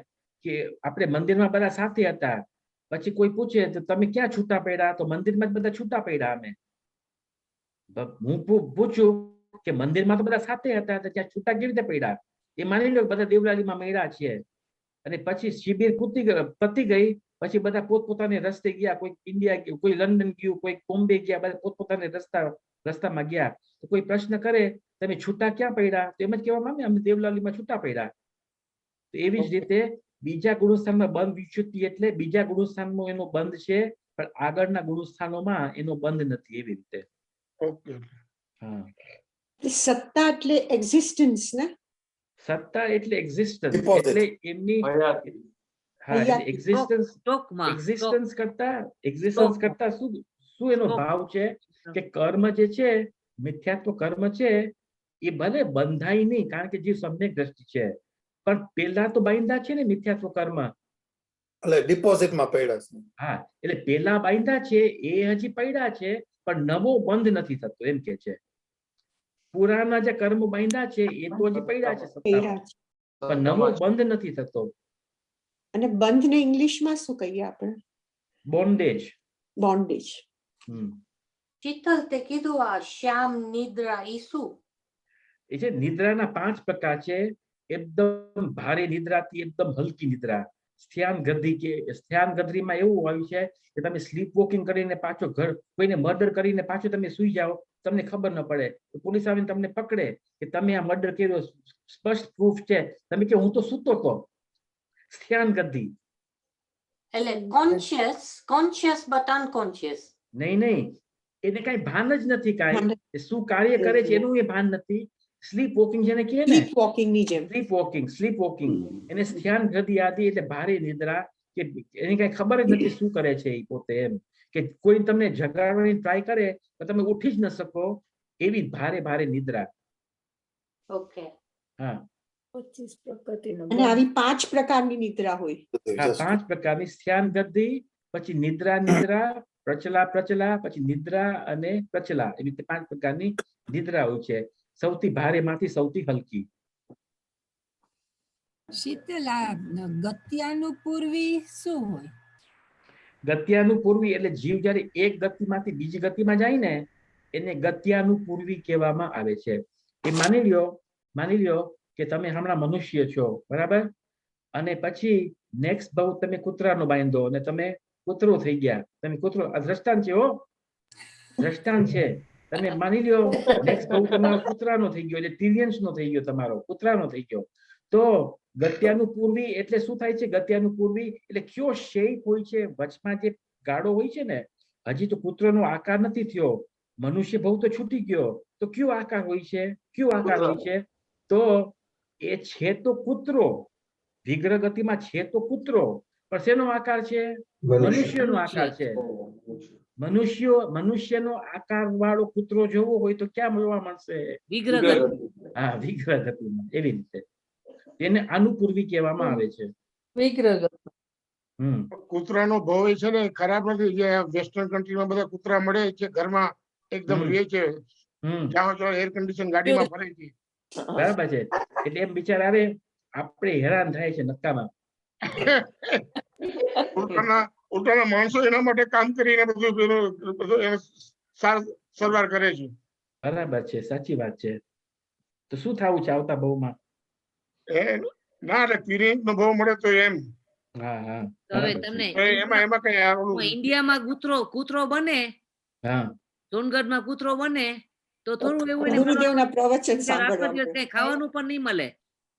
કે આપણે મંદિરમાં બધા સાથે હતા, પછી કોઈ પૂછે તો તમે ક્યાં છૂટા પડ્યા? તો મંદિરમાં જ બધા છૂટા પડ્યા અમે. હું પૂછું કે મંદિરમાં તો બધા સાથે હતા, તો ત્યાં છૂટા કેવી રીતે પડ્યા? એ માની લો બધા દેવલાલીમાં મળ્યા છે, અને પછી શિબિર પતી ગઈ, પછી બધા પોતપોતાને રસ્તે ગયા. કોઈ ઇન્ડિયા ગયું, કોઈ લંડન ગયું, કોઈ બોમ્બે ગયા, બધા પોતપોતાને રસ્તામાં ગયા. તો કોઈ પ્રશ્ન કરે તમે છૂટા ક્યાં પડ્યા? તો એમ જ કહેવામાં આવે અમે દેવલાલીમાં છૂટા પડ્યા. તો એવી જ રીતે બીજા ગુણસ્થાનમાં બંધ વિચ્યુતિ એટલે બીજા ગુણસ્થાનમાં એનો બંધ છે, પણ આગળના ગુણસ્થાનોમાં એનો બંધ નથી. એવી રીતે. ઓકે. હા, સત્તા એટલે એક્ઝિસ્ટન્સ ને? સત્તા એટલે એક્ઝિસ્ટન્સ, Deposit. એટલે એમની હા, એટલે એક્ઝિસ્ટન્સ સ્ટોકમાં એક્ઝિસ્ટન્સ કરતા શું એનો સ્ટોક. ભાવ છે કે કર્મ જે છે, મિથ્યાત્વ કર્મ છે, એ ભલે બંધાય નહીં, કારણ કે જે સમ્યક દ્રષ્ટિ છે, પણ પેલા તો બાંધ્યા છે ને મિથ્યાત્વ કર્મ. એટલે ડિપોઝિટમાં પડ્યા છે. હા, એટલે પેલા બાંધ્યા છે એ હજી પડ્યા છે, પણ નવો બંધ નથી થતો એમ કે છે. પુરાના જે કર્મ બાંધ્યા છે એ તો હજી પડ્યા છે સત્તામાં, પેરા છે. પણ નવો બંધ નથી થતો. અને બંધને ઇંગ્લિશમાં શું કહીએ આપણે? બોન્ડેજ. બોન્ડેજ. શીતલ, તે કીધું આ શ્યામ નિદ્રા ઈ શું? એ છે નિદ્રાના 5 પ્રકાર છે. એકદમ ભારે નિદ્રાથી એકદમ હલકી નિદ્રા. સ્થાન ગદ્દી કે સ્થાન ગદ્દીમાં એવું આવ્યું છે કે તમે સ્લીપ વોકિંગ કરીને પાછો ઘર કોઈને મર્ડર કરીને પાછો તમે સુઈ જાઓ, તમને ખબર ન પડે, પોલીસ આવીને તમને પકડે કે તમે આ મર્ડર કર્યો, સ્પષ્ટ પ્રૂફ છે, તમે કે હું તો સૂતો હતો. સ્થાન ગદ્દી. એટલે કોન્શિયસ બટ અનકોન્શિયસ. નહીં, એને કઈ ભાન જ નથી, કાંઈ ભાન એ શું કાર્ય કરે છે એનું એ ભાન નથી. સ્લીપ વોકિંગ જેને કહે ને, સ્લીપ વોકિંગ ની જેમ. સ્લીપ વોકિંગ એને સ્થાન ગતિ આદિ એટલે ભારે નિદ્રા, કે એની કઈ ખબર જ નથી શું કરે છે એ પોતે, એમ કે કોઈ તમને જગાડવાની ટ્રાય કરે તો તમે ઉઠી જ ન શકો, એવી ભારે નિદ્રા. ઓકે. હા 25 પ્રકૃતિનો અને આવી 5 પ્રકારની નિદ્રા હોય. હા, 5 પ્રકારની સ્થાન ગતિ, પછી નિદ્રા, પ્રચલા, પછી નિદ્રા અને પ્રચલા, એવી રીતે 5 પ્રકારની નિદ્રા હોય છે. સૌથી ભારે માંથી સૌથી હલકી. શીતલ, આ ગત્યાનુપૂર્વી શું હોય? ગત્યાનુપૂર્વી એટલે જીવ જયારે એક ગતિમાંથી બીજી ગતિમાં જાય ને એને ગત્યાનુપૂર્વી કહેવામાં આવે છે. એ માની લ્યો કે તમે હમણાં મનુષ્ય છો, બરાબર, અને પછી નેક્સ્ટ ભાવ તમે કૂતરાનો બાંધો અને તમે કૂતરો થઈ ગયા, તમે કૂતરો, આ દ્રષ્ટાંત છે, દ્રષ્ટાંત છે. તમે માની લ્યો નેક્સ્ટ ભાવ તમારો કૂતરાનો થઈ ગયો, એટલે તિર્યંશ નો થઈ ગયો, તમારો કૂતરાનો થઈ ગયો. તો ગત્યાનુપૂર્વી એટલે શું થાય છે? ગત્યાનુપૂર્વી એટલે કયો શેપ હોય છે, વચમાં જે ગાળો હોય છે ને, હજી તો કૂતરોનો આકાર નથી થયો, મનુષ્ય ભાવ તો છૂટી ગયો, તો કયો આકાર હોય છે? તો એ છે તો કૂતરો, વિગ્રહ ગતિમાં છે તો કૂતરો, પણ શેનો આકાર છે? મનુષ્યનો આકાર છે. મનુષ્યનો આકાર વાળો કૂતરો જોવો હોય તો ક્યાં જોવા મળશે? વિગ્રહ. હા, વિગ્રહ ગતિમાં. એવી રીતે તેને અનુપૂર્વી કહેવામાં આવે છે. કૂતરાનો ભાવ છે ને ખરાબ નથી. જે વેસ્ટર્ન કન્ટ્રીમાં બધા કૂતરા મળે છે, ઘરમાં એકદમ રહે છે, જાઓ તો એર કન્ડિશન ગાડીમાં ફરે છે. બરાબર છે. એટલે એમ વિચાર આવે, આપણે હેરાન થાય છે નક્કામાં. ઉલટાના માણસો એના માટે કામ કરીને બધું સરવાર કરે છે. બરાબર છે, સાચી વાત છે. તો શું થવું છે આવતા ભાવમાં? ના, એટલે તિર્યંશ નો ભાવ મળે તો એમ. હા, તો હવે તમને એમાં કઈ ઇન્ડિયામાં કૂતરો બને, હા, સોનગઢમાં કૂતરો બને તો થોડું એવું એને ગુરુદેવના પ્રવચન આખો સાંભળવા દિવસ કઈ ખાવાનું પણ નહીં મળે.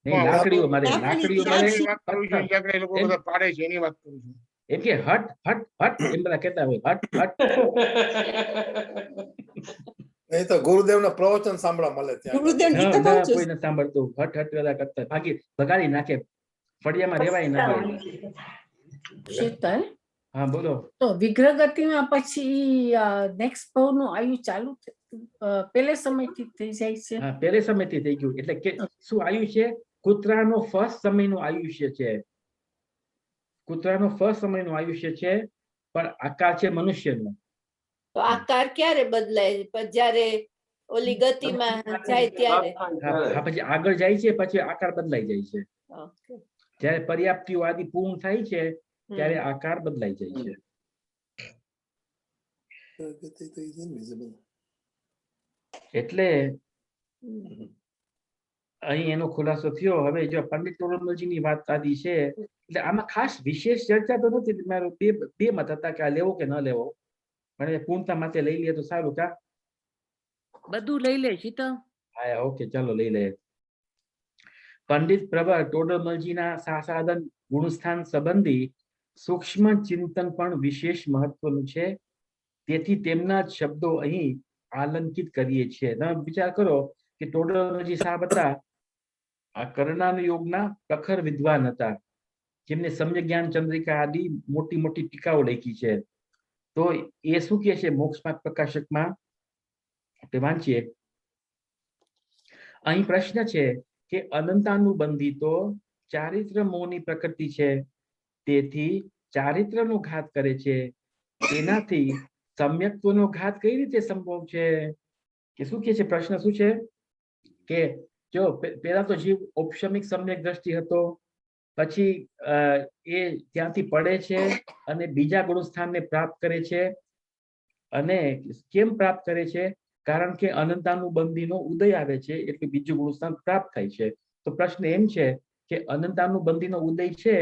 નહીં, લાકડીઓ મળે, લાકડી, વાત કરું છું, એ લોકો બધા પાડે છે એની વાત કરું છું. એમ કે હટ હટ હટ એમ બધા કહેતા હોય, હટ હટ. નહીં તો ગુરુદેવના પ્રવચન સાંભળવા મળે ત્યાં. ગુરુદેવ ઈ તો કહું છું. કોઈ નથી સાંભળતું, હટ હટ બધા કરતા, ભગાડી નાખે, ફળિયામાં રેવાય ના દે. શીતલ, હા, બોલો. તો વિગ્રહ ગતિમાં પછી નેક્સ્ટ ભાવનું આયુ ચાલુ પેલે સમયથી થઈ જાય છે? હા, પહેલે સમયથી થઈ ગયું. એટલે કે શું આયુષ્ય? કૂતરાનો ફર્સ્ટ સમયનું આયુષ્ય છે, કૂતરાનો ફર્સ્ટ સમયનું આયુષ્ય છે, પણ આકાર છે મનુષ્યનો. તો આકાર ક્યારે બદલાય? જ્યારે ઓલી ગતિમાં જાય ત્યારે. હા, પછી આગળ જાય છે, પછી આકાર બદલાઈ જાય છે. Okay. જ્યારે પર્યાપ્તિઓ આદિ પૂર્ણ થાય છે ત્યારે આકાર બદલાઈ જાય છે. એટલે અહીં એનો ખુલાસો થયો. હવે જો પંડિત તોરણમલજીની વાત આદિ છે, એટલે આમાં ખાસ વિશેષ ચર્ચા તો નથી. મારો બે મત હતા કે આ લેવો કે ન લેવો, પણ પૂર્ણતા માટે લઈ લે તો સારું. કા બધું લઈ લે શીતલ. હા, ઓકે, ચાલો લઈ લે. પંડિત પ્રભા ટોડરમલજીના સાસાદન ગુણસ્થાન સંબંધી સૂક્ષ્મ ચિંતન પણ વિશેષ મહત્વનું છે, તેથી તેમના જ શબ્દો અહીં આલંકિત કરીએ છીએ. તમે વિચાર કરો કે ટોડરમલજી સાહેબ હતા, આ કર્ણાન યોગના પ્રખર વિદ્વાન હતા, જેમને સમ્યક જ્ઞાન ચંદ્રિકા આદિ મોટી મોટી ટીકાઓ લખી છે. તો એ શું કહે છે મોક્ષપાદ પ્રકાશકમાં આપણે વાંચીએ. અહીં પ્રશ્ન છે કે અનંતાનુબંધી તો ચારિત્ર મોહની પ્રકૃતિ છે, તેથી ચારિત્રનો ઘાત કરે છે, તેનાથી સમ્યક્ત્વનો ઘાત કઈ રીતે સંભવ છે? કે શું કે છે? પ્રશ્ન શું છે કે જો પેલા તો જીવ ઔપશમિક સમ્યક દ્રષ્ટિ હતો, પછી એ ત્યાંથી પડે છે અને બીજા ગુણસ્થાનને પ્રાપ્ત કરે છે. અને કેમ પ્રાપ્ત કરે છે? કારણ કે અનંતાનુબંધીનો ઉદય આવે છે એટલે બીજું ગુણસ્થાન પ્રાપ્ત થાય છે. તો પ્રશ્ન એમ છે કે અનંતાનુબંધીનો ઉદય છે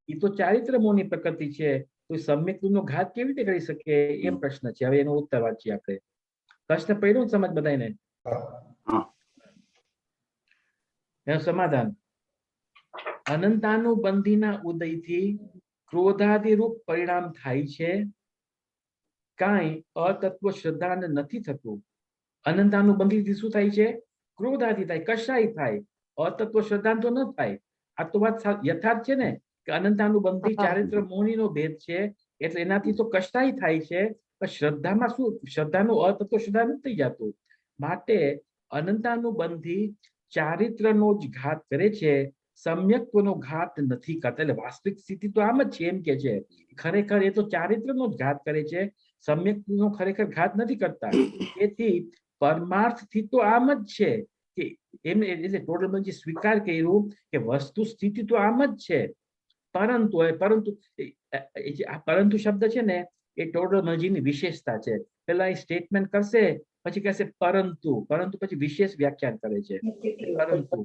એ તો ચારિત્ર મોહની પ્રકૃતિ છે, તો એ સમ્યક્તનો ઘાત કેવી રીતે કરી શકે એમ પ્રશ્ન છે. હવે એનો ઉત્તર વાંચીએ આપણે. પ્રશ્ન પડ્યો સમજ બધાને? એનું સમાધાન: અનંતાનુબંધીના ઉદયથી ક્રોધાદિરૂપ પરિણામ થાય છે, કાંઈ અતત્વ શ્રદ્ધાને નથી થતું. અનંતાનુબંધીથી શું થાય છે? ક્રોધાદિ થાય, કશાય થાય, અતત્વ શ્રદ્ધાન તો ન થાય. આ તો વાત યથાર્થ છે ને, કે અનંતાનુબંધી ચારિત્ર મોહનીનો ભેદ છે, એટલે એનાથી તો કશાય થાય છે, પણ શ્રદ્ધામાં શું? શ્રદ્ધાનું અતત્વ શ્રદ્ધા નથી થઈ જતું. માટે અનંતાનુબંધી ચારિત્રનો જ ઘાત કરે છે, સમ્યક્ત્વનો ઘાત નથી કરતા. એટલે વાસ્તવિક સ્થિતિ તો આમ જ છે એમ કે છે. ખરેખર એ તો ચારિત્રનો જ ઘાત કરે છે, સમ્યક્ત્વનો ખરેખર ઘાત નથી કરતા. તેથી પરમાર્થથી તો આમ જ છે કે એમ, એટલે ટોટલમાં સ્વીકાર કર્યું કે વસ્તુ સ્થિતિ તો આમ જ છે, પરંતુ આ પરંતુ શબ્દ છે ને, એ ટોટલમાં વિશેષતા છે. પેલા એ સ્ટેટમેન્ટ કરશે, પછી કહેશે પરંતુ, પરંતુ પછી વિશેષ વ્યાખ્યાન કરે છે. પરંતુ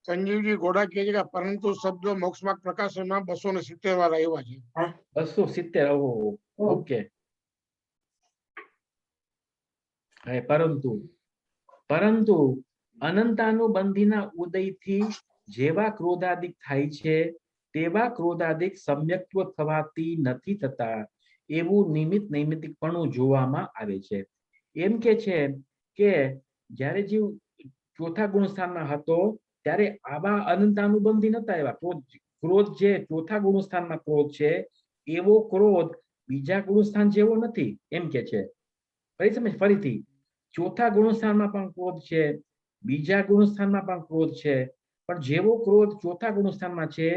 સંજીવજી ગોડા કહે છે કે પરંતુ શબ્દ મોક્ષમાર્ગ પ્રકાશનમાં 270 વાર આવ્યા છે. 270. ઓકે. પરંતુ અનંતાનુબંધીના ઉદયથી જેવા ક્રોધાદિક થાય છે, તેવા ક્રોધાદિક સમ્યક્ત્વ થવાથી નથી થતા, એવું નૈમિત્તિકપણું જોવામાં આવે છે. એમ કે છે કે જ્યારે જીવ ચોથા ગુણસ્થાનમાં હતો, ત્યારે આવા અનંતાનુબંધી નતા આવ્યા. ક્રોધ જે ચોથા ગુણસ્થાનમાં ક્રોધ છે, એવો ક્રોધ બીજા ગુણસ્થાન જેવો નથી, એમ કે છે. ફરીથી ચોથા ગુણસ્થાનમાં પણ ક્રોધ છે, બીજા ગુણસ્થાનમાં પણ ક્રોધ છે, પણ જેવો ક્રોધ ચોથા ગુણસ્થાનમાં છે,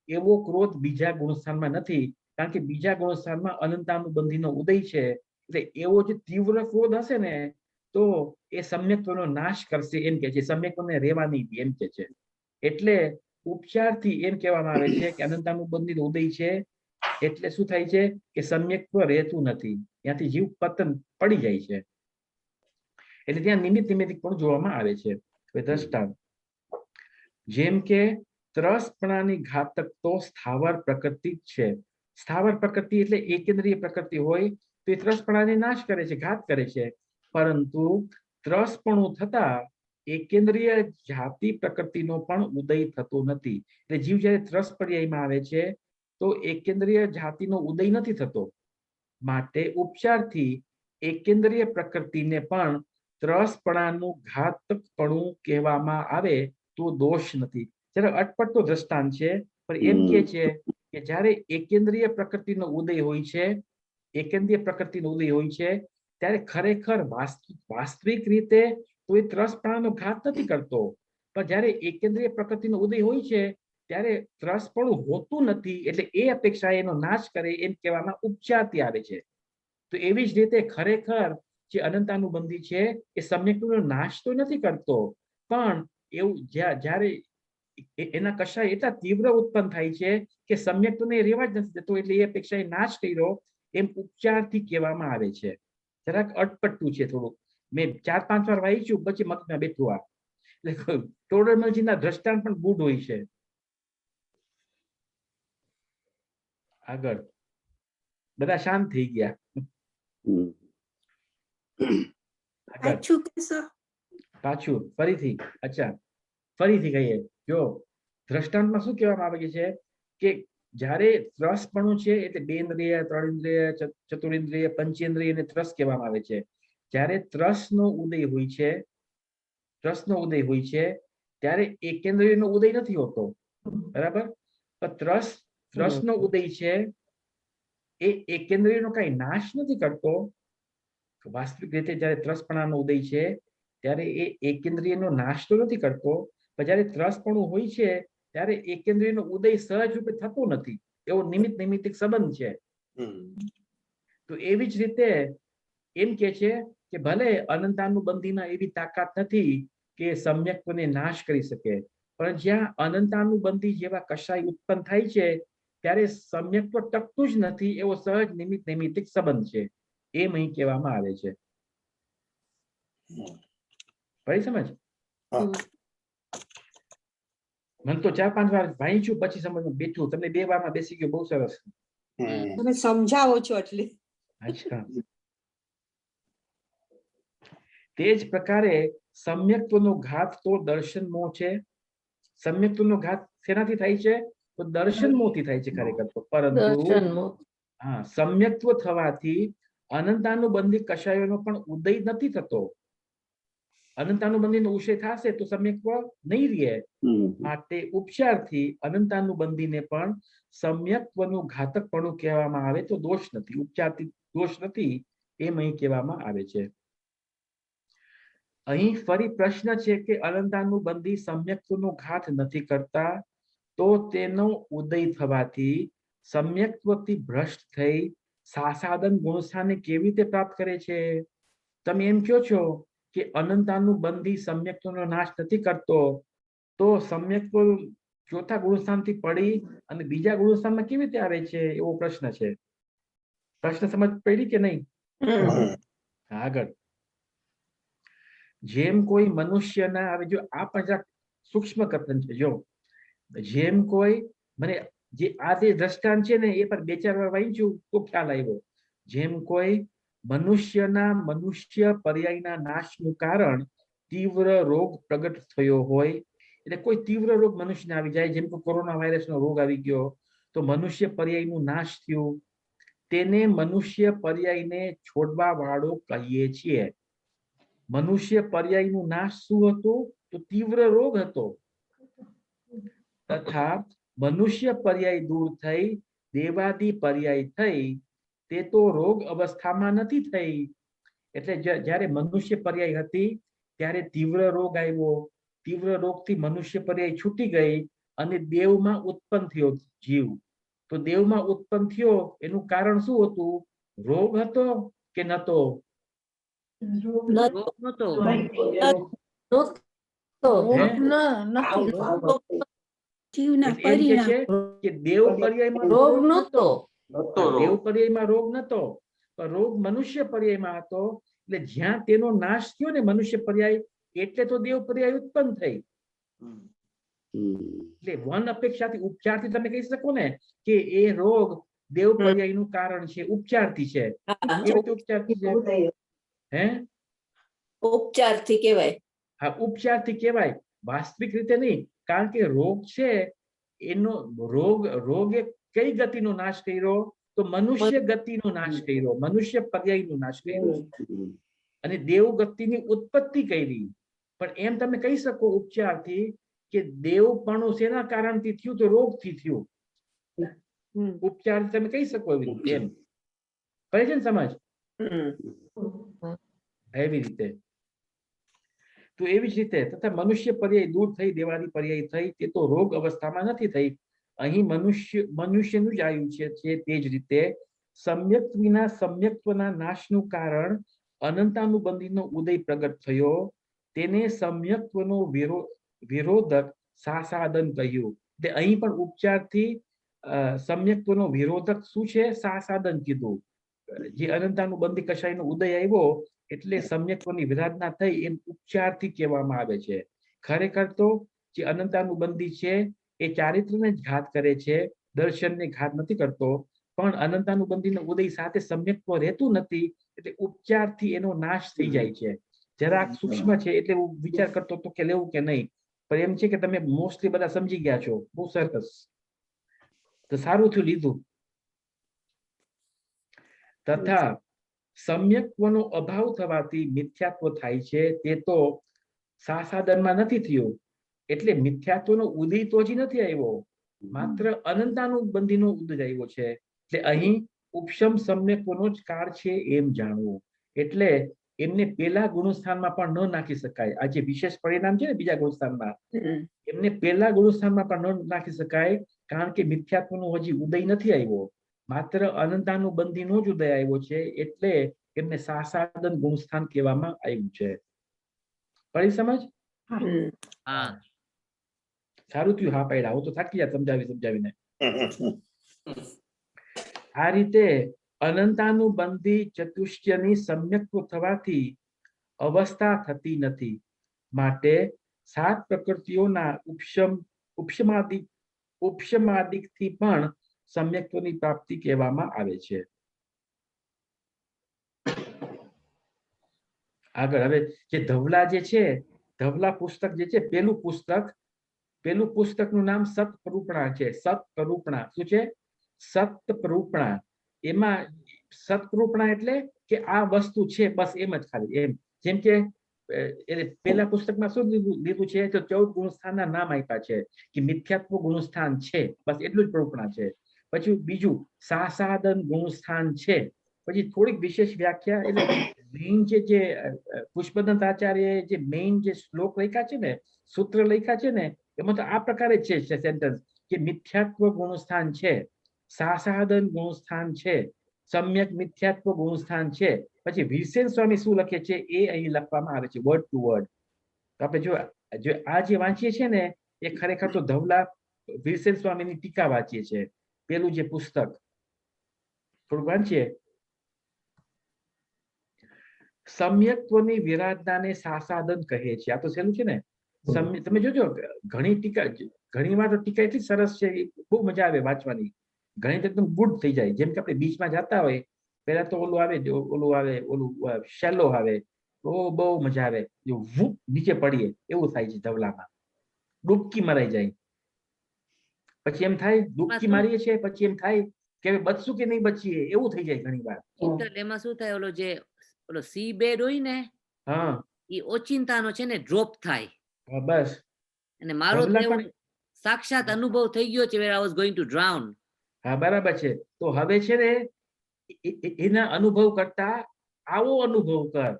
એવો ક્રોધ બીજા ગુણસ્થાનમાં નથી. કારણ કે બીજા ગુણસ્થાનમાં અનંતાનુબંધીનો ઉદય છે, એટલે એવો જે તીવ્ર ક્રોધ હશે ને, તો એ સમ્યક્ત્વનો નાશ કરશે, એમ કે છે. સમ્યક્ત્વને રહેવા નહીં દે, એમ કે છે. એટલે ઉપચારથી એમ કહેવામાં આવે છે કે અનંતાનુબંધીનો ઉદય છે, એટલે શું થાય છે કે સમ્યક્ત્વ રહેતું નથી, ત્યાંથી જીવ પતન પડી જાય છે. એટલે ત્યાં નિમિત્તિક પણ જોવામાં આવે છે. દ્રષ્ટાંત: જેમ કે ત્રસપણાની ઘાતક તો સ્થાવર પ્રકૃતિ જ છે. સ્થાવર પ્રકૃતિ એટલે એકેન્દ્રિય પ્રકૃતિ હોય તો એ ત્રસપણાને નાશ કરે છે, ઘાત કરે છે. પરંતુ ત્રસપણું થતા એકેન્દ્રિય જાતિ પ્રકૃતિનો પણ ઉદય થતો નથી. એટલે જીવ જ્યારે ત્રસ પર્યાયમાં આવે છે, તો એકેન્દ્રિય જાતિનો ઉદય નથી થતો. માટે ઉપચારથી એકેન્દ્રિય પ્રકૃતિને પણ ત્રસપણાનું ઘાતકપણું કહેવામાં આવે તો દોષ નથી. જરા અટપટો દ્રષ્ટાંત છે, પણ એમ કે છે કે જ્યારે એકેન્દ્રિય પ્રકૃતિનો ઉદય હોય છે, એકેન્દ્રિય પ્રકૃતિનો ઉદય હોય છે, ત્યારે ખરેખર વાસ્તવિક રીતે તો એ ત્રસપણાનો ઘાત નથી કરતો, પણ જ્યારે એકેન્દ્રિય પ્રકૃતિનો ઉદય હોય છે, ત્યારે ત્રસપણું હોતું નથી, એટલે એ અપેક્ષા એનો નાશ કરે, એમ કહેવામાં ઉપચારથી આવે છે. તો એવી જ રીતે ખરેખર જે અનંતાનુબંધી છે, એ સમ્યક્ત્વનો નાશ તો નથી કરતો, પણ એવું જ્યારે એના કશાય એટલા તીવ્ર ઉત્પન્ન થાય છે કે સમ્યક્ત્વને રહેવા જ નથી દેતો, એટલે એ અપેક્ષા એ નાશ કર્યો, એમ ઉપચારથી કહેવામાં આવે છે. જરાક અટપટું છે થોડુંક. મેં 4-5 વાર વાંચ્યું, પછી મગજમાં બેઠું. આ એટલે ટોડરમલજીના દ્રષ્ટાંત પણ ગુડ હોય છે. આગળ બધા શાંત થઈ ગયા. પાછું ફરીથી. અચ્છા, ફરીથી કહીએ. જો દ્રષ્ટાંતમાં શું કહેવામાં આવે છે કે જ્યારે ત્રસપણું છે, એટલે 2 ઇન્દ્રિય, 3 ઇન્દ્રિય, ચતુરિન્દ્રિય, પંચેન્દ્રિય ને ત્રસ કહેવામાં આવે છે. જ્યારે ત્રસનો ઉદય હોય છે, ત્યારે એકેન્દ્રિયનો ઉદય નથી હોતો, બરાબર? પણ ત્રસનો ઉદય છે, એ એકેન્દ્રિયનો કઈ નાશ નથી કરતો. વાસ્તવિક રીતે જ્યારે ત્રસપણાનો ઉદય છે, ત્યારે એ એકેન્દ્રિયનો નાશ તો નથી કરતો, પણ જ્યારે ત્રસપણું હોય છે, ત્યારે એકેન્દ્રિયનો ઉદય સહજ રૂપે થતો નથી. એવો નિમિત્તિક સંબંધ છે. તો એવી જ રીતે એમ કે છે કે ભલે અનંતાનુબંધીમાં એવી તાકાત નથી કે સમ્યક્ત્વને નાશ કરી શકે, પણ જ્યાં અનંતાનુબંધી જેવા કશાય ઉત્પન્ન થાય છે, ત્યારે સમ્યક્ત્વ ટકતું જ નથી, એવો સહજ નિમિત્તિક સંબંધ છે, એમ અહીં કહેવામાં આવે છે. પડી સમજ? મને તો 4-5 વાર વાંચ્યું પછી સમજમાં બેઠું. તમને 2 વારમાં બેસી ગયો, બહુ સરસ. તમે સમજાવો છો એટલે અચ્છા. તે જ પ્રકારે સમ્યક્ત્વનો ઘાત તો દર્શન મોહ છે. સમ્યક્ત્વનો ઘાત શેનાથી થાય છે? તો દર્શન મોહથી થાય છે ખરેખર તો. પરંતુ હા, સમ્યક્ત્વ થવાથી અનંતાનુબંધી કષાયોનો પણ ઉદય નથી થતો. અનંતાનુબંધીનો ઉદય થશે તો સમ્યક્ત્વ નહીં રહે. માટે ઉપચારથી અનંતાનુબંધીને પણ સમ્યક્ત્વનું ઘાતકપણું કહેવામાં આવે તો દોષ નથી. ઉપચારથી દોષ નથી એમ અહીં કહેવામાં આવે છે. અહીં ફરી પ્રશ્ન છે કે અનંતાનુબંધી સમ્યક્ત્વનો ઘાત નથી કરતા તો તેનો ઉદય થવાથી સમ્યક્ત્વથી ભ્રષ્ટ થઈ સાસાદન ગુણસ્થાને કેવી રીતે પ્રાપ્ત કરે છે? તમે એમ કહો છો કે અનંતાનુબંધી સમ્યક્ત્વનો નાશ નથી કરતો તો સમ્યક્ત્વ ચોથા ગુણસ્થાનથી પડી અને બીજા ગુણસ્થાનમાં કેવી રીતે આવે છે? એવો પ્રશ્ન છે. પ્રશ્ન સમજ પડી કે નહીં? આગળ જેમ કોઈ મનુષ્યના, હવે જો આ પણ સૂક્ષ્મ કથન છે. જો જેમ કોઈ, મને જે આ જે દ્રષ્ટાંત છે ને એ પર 2-4 વાર વાંચ્યું તો ખ્યાલ આવ્યો. જેમ કોઈ મનુષ્યના મનુષ્ય પર્યાયના નાશનું કારણ તીવ્ર રોગ પ્રગટ થયો હોય, એટલે કોઈ તીવ્ર રોગ મનુષ્યને આવી જાય, જેમ કે કોરોના વાયરસનો રોગ આવી ગયો તો મનુષ્ય પર્યાયનું નાશ થયું, તેને મનુષ્ય પર્યાયને છોડવા વાળો કહીએ છીએ. મનુષ્ય પર્યાયનું નાશ શું હતું? તો તીવ્ર રોગ હતો. તથા મનુષ્ય પર્યાય દૂર થઈ દેવાદી પર્યાય થઈ તે તો રોગ અવસ્થામાં નથી થઈ. એટલે જ્યારે મનુષ્ય પર્યાય હતી ત્યારે તીવ્ર રોગ આવ્યો. તીવ્ર રોગથી મનુષ્ય પર્યાય છૂટી ગઈ અને દેવમાં ઉત્પન્ન થયો જીવ. તો દેવમાં ઉત્પન્ન થયો એનું કારણ શું હતું? રોગ હતો કે નતો? રોગ નહોતો. એમ કે છે કે દેવ પર્યાયમાં રોગ નતો. દેવ પર્યાયમાં રોગ નતો, પણ રોગ મનુષ્ય પર્યાયમાં હતો. એટલે જ્યાં તેનો નાશ થયો ને મનુષ્ય પર્યાય, એટલે તો દેવ પર્યાય ઉત્પન્ન થઈ. એટલે વન અપેક્ષાથી ઉપચારથી તમે કહી શકો ને કે એ રોગ દેવ પર્યાયનું કારણ છે, ઉપચારથી છે. કેવી રીતે ઉપચારથી છે? હે, ઉપચારથી કહેવાય. હા, ઉપચારથી કહેવાય, વાસ્તવિક રીતે નહીં. કારણ કે રોગ છે એનો રોગે કઈ ગતિનો નાશ કર્યો? તો મનુષ્ય ગતિનો નાશ કર્યો, મનુષ્ય પર્યાયનો નાશ કર્યો અને દેવ ગતિની ઉત્પત્તિ કરી. પણ એમ તમે કહી શકો ઉપચારથી કે દેવપણું શેના કારણથી થયું? તો રોગથી થયું. ઉપચાર તમે કહી શકો એવી રીતે. એમ પડે છે ને સમજ? એવી રીતે. તો એવી જ રીતે તથા મનુષ્ય પર્યાય દૂર થઈ દેવાની પર્યાય થઈ તે તો રોગ અવસ્થામાં નથી થઈ. અહીં મનુષ્યનું જ આવ્યું છે. તે જ રીતે સમ્યક્ત વિના સમ્યક્ત્વના નાશનું કારણ અનંતાનુબંધીનો ઉદય પ્રગટ થયો, તેને સમ્યક્ત્વનો વિરોધક સાસાદન કહ્યું. તે અહીં પણ ઉપચારથી સમ્યક્ત્વનો વિરોધક શું છે? સાસાદન કીધું. જે અનંતાનુબંધી કષાયનો ઉદય આવ્યો એટલે સમ્યક્ત્વની વિરાધના થઈ એમ ઉપચારથી કહેવામાં આવે છે. ખરેખર તો જે અનંતાનુબંધી છે એ ચારિત્રને જ ઘાત કરે છે, દર્શનને ઘાત નથી કરતો. પણ અનંતાનુબંધીનો ઉદય સાથે સમ્યક્ત્વ રહેતું નથી, એટલે ઉપચારથી એનો નાશ થઈ જાય છે. જરાક સૂક્ષ્મ છે એટલે હું વિચાર કરતો હતો કે લેવું કે નહીં, પણ એમ છે કે તમે મોસ્ટલી બધા સમજી ગયા છો. બહુ સરસ, તો સારું થયું લીધું. તથા સમ્યક્ત્વનો અભાવ થવાથી મિથ્યાત્વ થાય છે, તે તો સાસાદનમાં નથી થયું. એટલે મિથ્યાત્વનો ઉદય તો હજી નથી આવ્યો, માત્ર અનંતાનુબંધીનો ઉદય આવ્યો છે. એટલે અહીં ઉપશમ સમ્યક્ત્વનો જ કાળ છે એમ જાણવું. એટલે એમને પેલા ગુણસ્થાનમાં પણ ન નાખી શકાય. આ જે વિશેષ પરિણામ છે ને બીજા ગુણસ્થાનમાં, એમને પેલા ગુણસ્થાનમાં પણ ન નાખી શકાય, કારણ કે મિથ્યાત્વનો હજી ઉદય નથી આવ્યો, માત્ર અનંતાનુબંધીનો જ ઉદય આવ્યો છે. એટલે એમને સાસાદન ગુણસ્થાન કહેવામાં આવ્યું છે. પડી સમજ? હા, સારું થયું હા પાડ્યા. હું તો થાકી ગયા સમજાવીને. આ રીતે અનંતાનુબંધી ચતુષ્ટયની સમ્યક્ત્વ થવાથી અવસ્થા થતી નથી. માટે 7 પ્રકૃતિઓના ઉપશમ ઉપશમાદિકથી પણ સમ્યક્ત્વની પ્રાપ્તિ કહેવામાં આવે છે. આગળ હવે જે ધવલા જે છે, ધવલા પુસ્તક જે છે, પેલું પુસ્તકનું નામ સતપરૂપણા છે. સતપરૂપણા શું છે? સતપરૂપણા. એમાં સતપરૂપણા એટલે કે આ વસ્તુ છે બસ એમ જ ખાલી એમ. જેમ કે પેલા પુસ્તકમાં શું લીધું છે? તો 14 ગુણસ્થાનના નામ આપ્યા છે કે મિથ્યાત્વ ગુણસ્થાન છે, બસ એટલું જ પ્રરૂપણા છે. પછી બીજું સાસાદન ગુણસ્થાન છે. પછી થોડીક વિશેષ વ્યાખ્યા એટલે મેઇન જે પુષ્પદંત આચાર્ય જે મેઇન જે શ્લોક લખ્યા છે ને, સૂત્ર લખ્યા છે ને, એમાં તો આ પ્રકારે જ છે સેન્ટેન્સ કે મિથ્યાત્વ ગુણસ્થાન છે, સાસાદન ગુણસ્થાન છે, સમ્યક મિથ્યાત્વ ગુણસ્થાન છે. પછી વીરસેન સ્વામી શું લખે છે એ અહીં લખવામાં આવે છે વર્ડ ટુ વર્ડ. આપણે જો આ જે વાંચીએ છીએ ને એ ખરેખર તો ધવલા વીરસેન સ્વામીની ટીકા વાંચીએ છીએ. પેલું જે પુસ્તક થોડુંક વાંચીએ. સમ્યક્ત્વની વિરાધનાને સાસાદન કહે છે. આ તો સહેલું છે ને. તમે જોજો ઘણી ટીકા, ઘણી વાર તો ટીકા એટલી સરસ છે, બહુ મજા આવે વાંચવાની. ઘણી તો એકદમ ગુડ થઈ જાય. જેમ કે આપણે બીચમાં જતા હોય પેલા તો ઓલું શેલો આવે, બહુ મજા આવે. જો વૂપ નીચે પડીએ એવું થાય છે ધવલામાં, ડૂબકી મરાઈ જાય. પછી એમ થાય ડૂબકી મારીએ છીએ, પછી એમ થાય કે બચશું કે નહીં બચીએ, એવું થઈ જાય ઘણી વાર. એમાં શું થાય, ઓલો સી બેડ હોય ને, હા, એ ઓચિંતાનો છે ને ડ્રોપ થાય. બસ. અને મારો સાક્ષાત અનુભવ થઈ ગયો છે, where I was going to drown. હા, બરાબર છે. તો હવે છે ને એના અનુભવ કરતા આવો અનુભવ કર.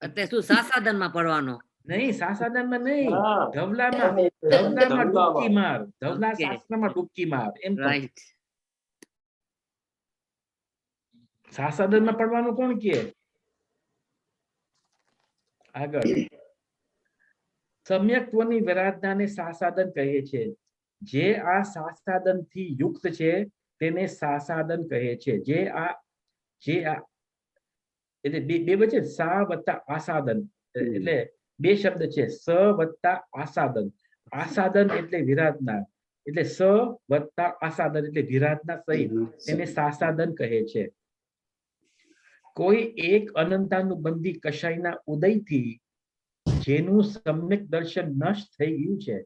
એટલે શું સાસાદનમાં પડવાનો? નહીં, સાસાદનમાં નહીં, ધવલામાં ડૂબકી માર. ધવલા શાસ્ત્રમાં ડૂબકી માર એમ. રાઈટ. સાસાદનમાં પડવાનું કોણ કે? આગળ સમ્યક્ત્વની વિરાધનાને સાસાદન કહે છે. જે આ સાસાદનથી યુક્ત છે તેને સાસાદન કહે છે. જે આ એટલે બે વચ્ચે સા વત્તા આસાદન એટલે બે શબ્દ છે. સ વત્તા આસાદન. આસાદન એટલે વિરાધના, એટલે સ વત્તા આસાદન એટલે વિરાધના સહિત તેને સાસાદન કહે છે. કોઈ એક અનંતાનુબંધી કશાયના ઉદયથી જેનું સમ્યક દર્શન નષ્ટ થઈ ગયું છે.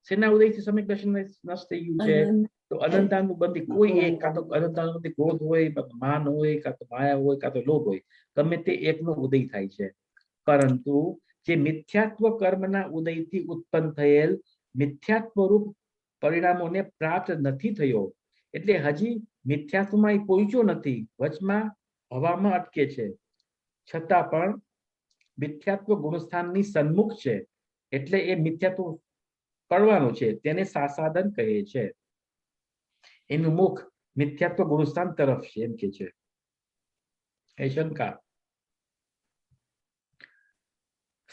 શેના ઉદયથી સમ્યક દર્શન નષ્ટ થઈ ગયું છે? તો અનંતાનુબંધી કોઈ એક, કાં તો અનંતાનુબંધી ક્રોધ હોય, માન હોય, કાં તો માયા હોય, કાં તો લોભ હોય, ગમે તે એકનો ઉદય થાય છે. પરંતુ જે મિથ્યાત્વ કર્મના ઉદયથી ઉત્પન્ન થયેલ મિથ્યાત્વ રૂપ પરિણામોને પ્રાપ્ત નથી થયો, એટલે હજી મિથ્યાત્વમાં પહોંચ્યો નથી, વચમાં હવામાં અટકે છે, છતાં પણ મિથ્યાત્વ ગુણસ્થાનની સન્મુખ છે, એટલે એ મિથ્યાત્વ પડવાનું છે, તેને સાસાદન કહે છે. એનું મુખ મિથ્યાત્વ ગુણસ્થાન તરફ છે એમ કે છે. એ શંકા.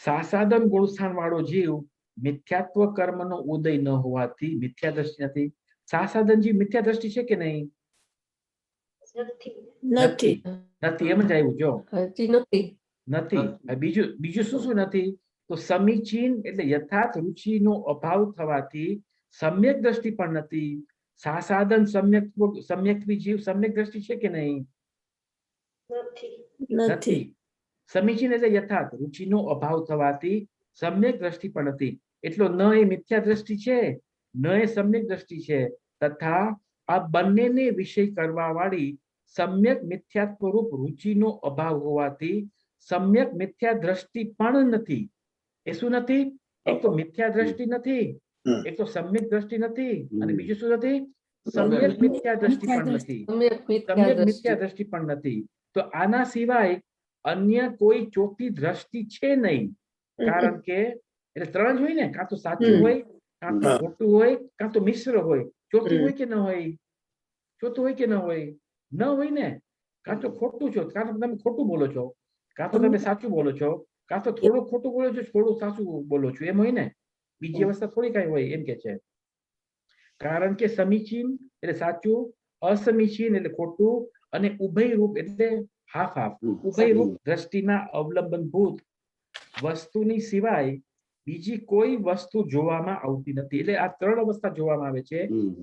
સાસાદન ગુણસ્થાન વાળો જીવ મિથ્યાત્વ કર્મનો ઉદય ન હોવાથી મિથ્યા દ્રષ્ટિ નથી. સાસાદન જીવ મિથ્યા દ્રષ્ટિ છે કે નહીં? નથી. નથી, એમ જ આવ્યું. જો નથી. બીજું શું નથી? તો સમીચીન એટલે યથાર્થ રુચિનો અભાવ થવાથી સમ્યક દ્રષ્ટિ પણ નથી. સાસાદન સમ્યક્ત્વી જીવ સમ્યક દ્રષ્ટિ છે કે નહીં? નથી. સમીચીન એટલે યથાર્થ રુચિનો અભાવ થવાથી સમ્યક દ્રષ્ટિ પણ નથી. એટલો ન એ મિથ્યા દ્રષ્ટિ છે, ન એ સમ્યક દ્રષ્ટિ છે, તથા આ બંનેને વિષય કરવા વાળી સમ્યક મિથ્યાત્વ રૂપ રુચિનો અભાવ હોવાથી સમ્યક મિથ્યા દ્રષ્ટિ પણ નથી. એ શું નથી? એક તો મિથ્યા દ્રષ્ટિ નથી, એક તો સમ્યક દ્રષ્ટિ નથી, અને બીજું શું નથી? સમ્યક મિથ્યા દ્રષ્ટિ પણ નથી. સમ્યક મિથ્યા દ્રષ્ટિ પણ નથી. તો આના સિવાય અન્ય કોઈ ચોથી દ્રષ્ટિ છે નહીં. કારણ કે એટલે ત્રણ જ હોય ને, કાં તો સાચું હોય, કાં તો ખોટું હોય, કાં તો મિશ્ર હોય. ચોથું હોય કે ન હોય? ચોથું હોય કે ન હોય? ન હોય ને. કાં તો ખોટું છો, કાં તો તમે ખોટું બોલો છો, કાં તો તમે સાચું બોલો છો, કાં તો થોડું ખોટું બોલો છો, થોડું સાચું બોલો છો, એમ હોય ને. બીજી અવસ્થા થોડી કઈ હોય એમ કે છે. કારણ કે સમીચીન એટલે સાચું, અસમીચીન એટલે ખોટું, અને ઉભય રૂપ એટલે હાફ હાફ. ઉભય રૂપ દ્રષ્ટિના અવલંબનભૂત વસ્તુની સિવાય બીજી કોઈ વસ્તુ જોવામાં આવતી નથી. એટલે આ ત્રણ અવસ્થા જોવામાં આવે છે,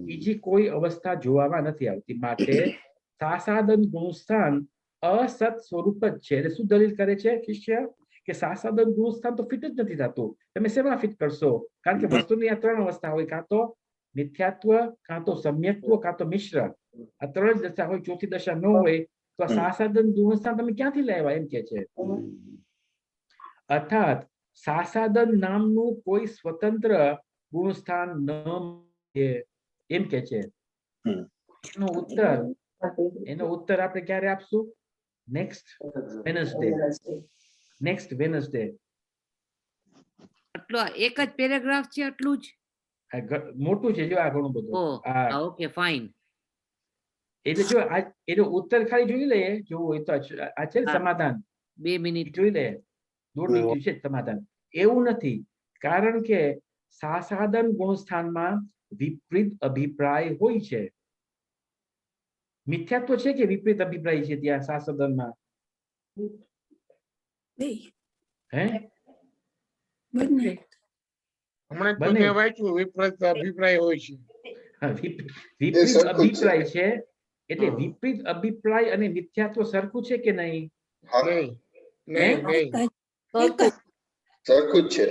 બીજી કોઈ અવસ્થા જોવામાં નથી આવતી. માટે સાસાદન ગુણસ્થાન અસત સ્વરૂપ જ છે. એટલે શું દલીલ કરે છે શિષ્ય? કે સાસાદન ગુણસ્થાન તો ફિટ જ નથી થતું. તમે શેમાં ફિટ કરશો? કારણ કે વસ્તુની આ ત્રણ અવસ્થા હોય, કાં તો મિથ્યાત્વ, કાં તો સમ્યક્ત્વ, કાં તો મિશ્ર. આ ત્રણ જ દશા હોય, ચોથી દશા ન હોય તો આ સાસાદન ગુણસ્થાન તમે ક્યાંથી લાવ્યા એમ કે છે. અર્થાત સાસાદન નામનું કોઈ સ્વતંત્ર ગુણસ્થાન ન છે એમ કે છે. એનો ઉત્તર આપણે ક્યારે આપશું? Next Wednesday. આટલો એક જ પેરેગ્રાફ છે, આટલું જ? મોટું છે જો આ ઘણું બધું. Okay fine. એટલે જો એનો ઉત્તર ખાલી જોઈ લઈએ, જોવું હોય તો આ છે સમાધાન. 2 મિનિટ જોઈ લે, 1.5 મિનિટ છે સમાધાન. એવું નથી, કારણ કે સાસાદન ગુણસ્થાનમાં વિપરીત અભિપ્રાય હોય છે. મિથ્યાત્વ છે કે વિપરીત અભિપ્રાય છે ત્યાં સાસાદનમાં? હે? હમણાં તો મેં વાંચ્યું વિપરીત અભિપ્રાય હોય છે. વિપરીત અભિપ્રાય છે, એટલે વિપરીત અભિપ્રાય અને મિથ્યાત્વ સરખું છે કે નહીં? નહીં, નહીં, નહીં. સરખું જ છે.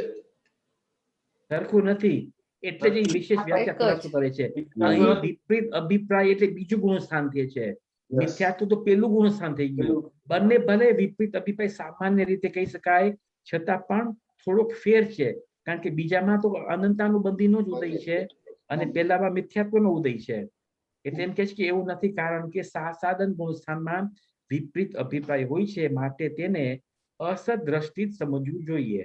સરખું નથી. એટલે જ વિશેષ વ્યાખ્યા ખુલાસો કરે છે. અહીં વિપરીત અભિપ્રાય એટલે બીજું ગુણસ્થાન થાય છે, મિથ્યાત્વ તો પેલું ગુણસ્થાન થઈ ગયું. બંને ભલે વિપરીત અભિપ્રાય સામાન્ય રીતે કહી શકાય, છતાં પણ થોડોક ફેર છે. કારણ કે બીજામાં તો અનંતાનુબંધીનો જ ઉદય છે અને પેલામાં મિથ્યાત્વનો ઉદય છે. એટલે એમ કે છે કે એવું નથી, કારણ કે સાસાદન ગુણસ્થાનમાં વિપરીત અભિપ્રાય હોય છે, માટે તેને અસત દ્રષ્ટિ જ સમજવું જોઈએ.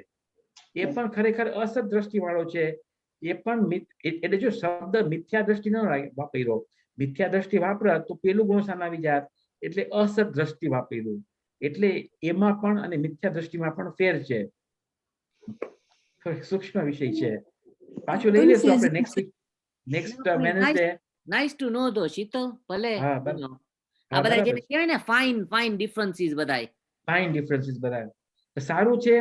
એ પણ ખરેખર અસત દ્રષ્ટિ વાળો છે. એ પણ એટલે જો શબ્દ મિથ્યા દ્રષ્ટિ ન વાપર્યો, મિથ્યા દ્રષ્ટિ વાપરત તો પેલું ગુણસ્થાન આવી જાત, એટલે અસત દ્રષ્ટિ વાપર્યું. એટલે એમાં પણ અને મિથ્યા દ્રષ્ટિમાં પણ ફેર છે. સૂક્ષ્મ વિષય છે. પાછું લઈ લેશું આપણે નેક્સ્ટ વેનસડે. નાઇસ ટુ નો ધો શીતલ. ભલે હા, આ બધા જેને કહેવાય ને ફાઇન ડિફરન્સીસ, બધાય ફાઇન ડિફરન્સીસ બધા સારું છે.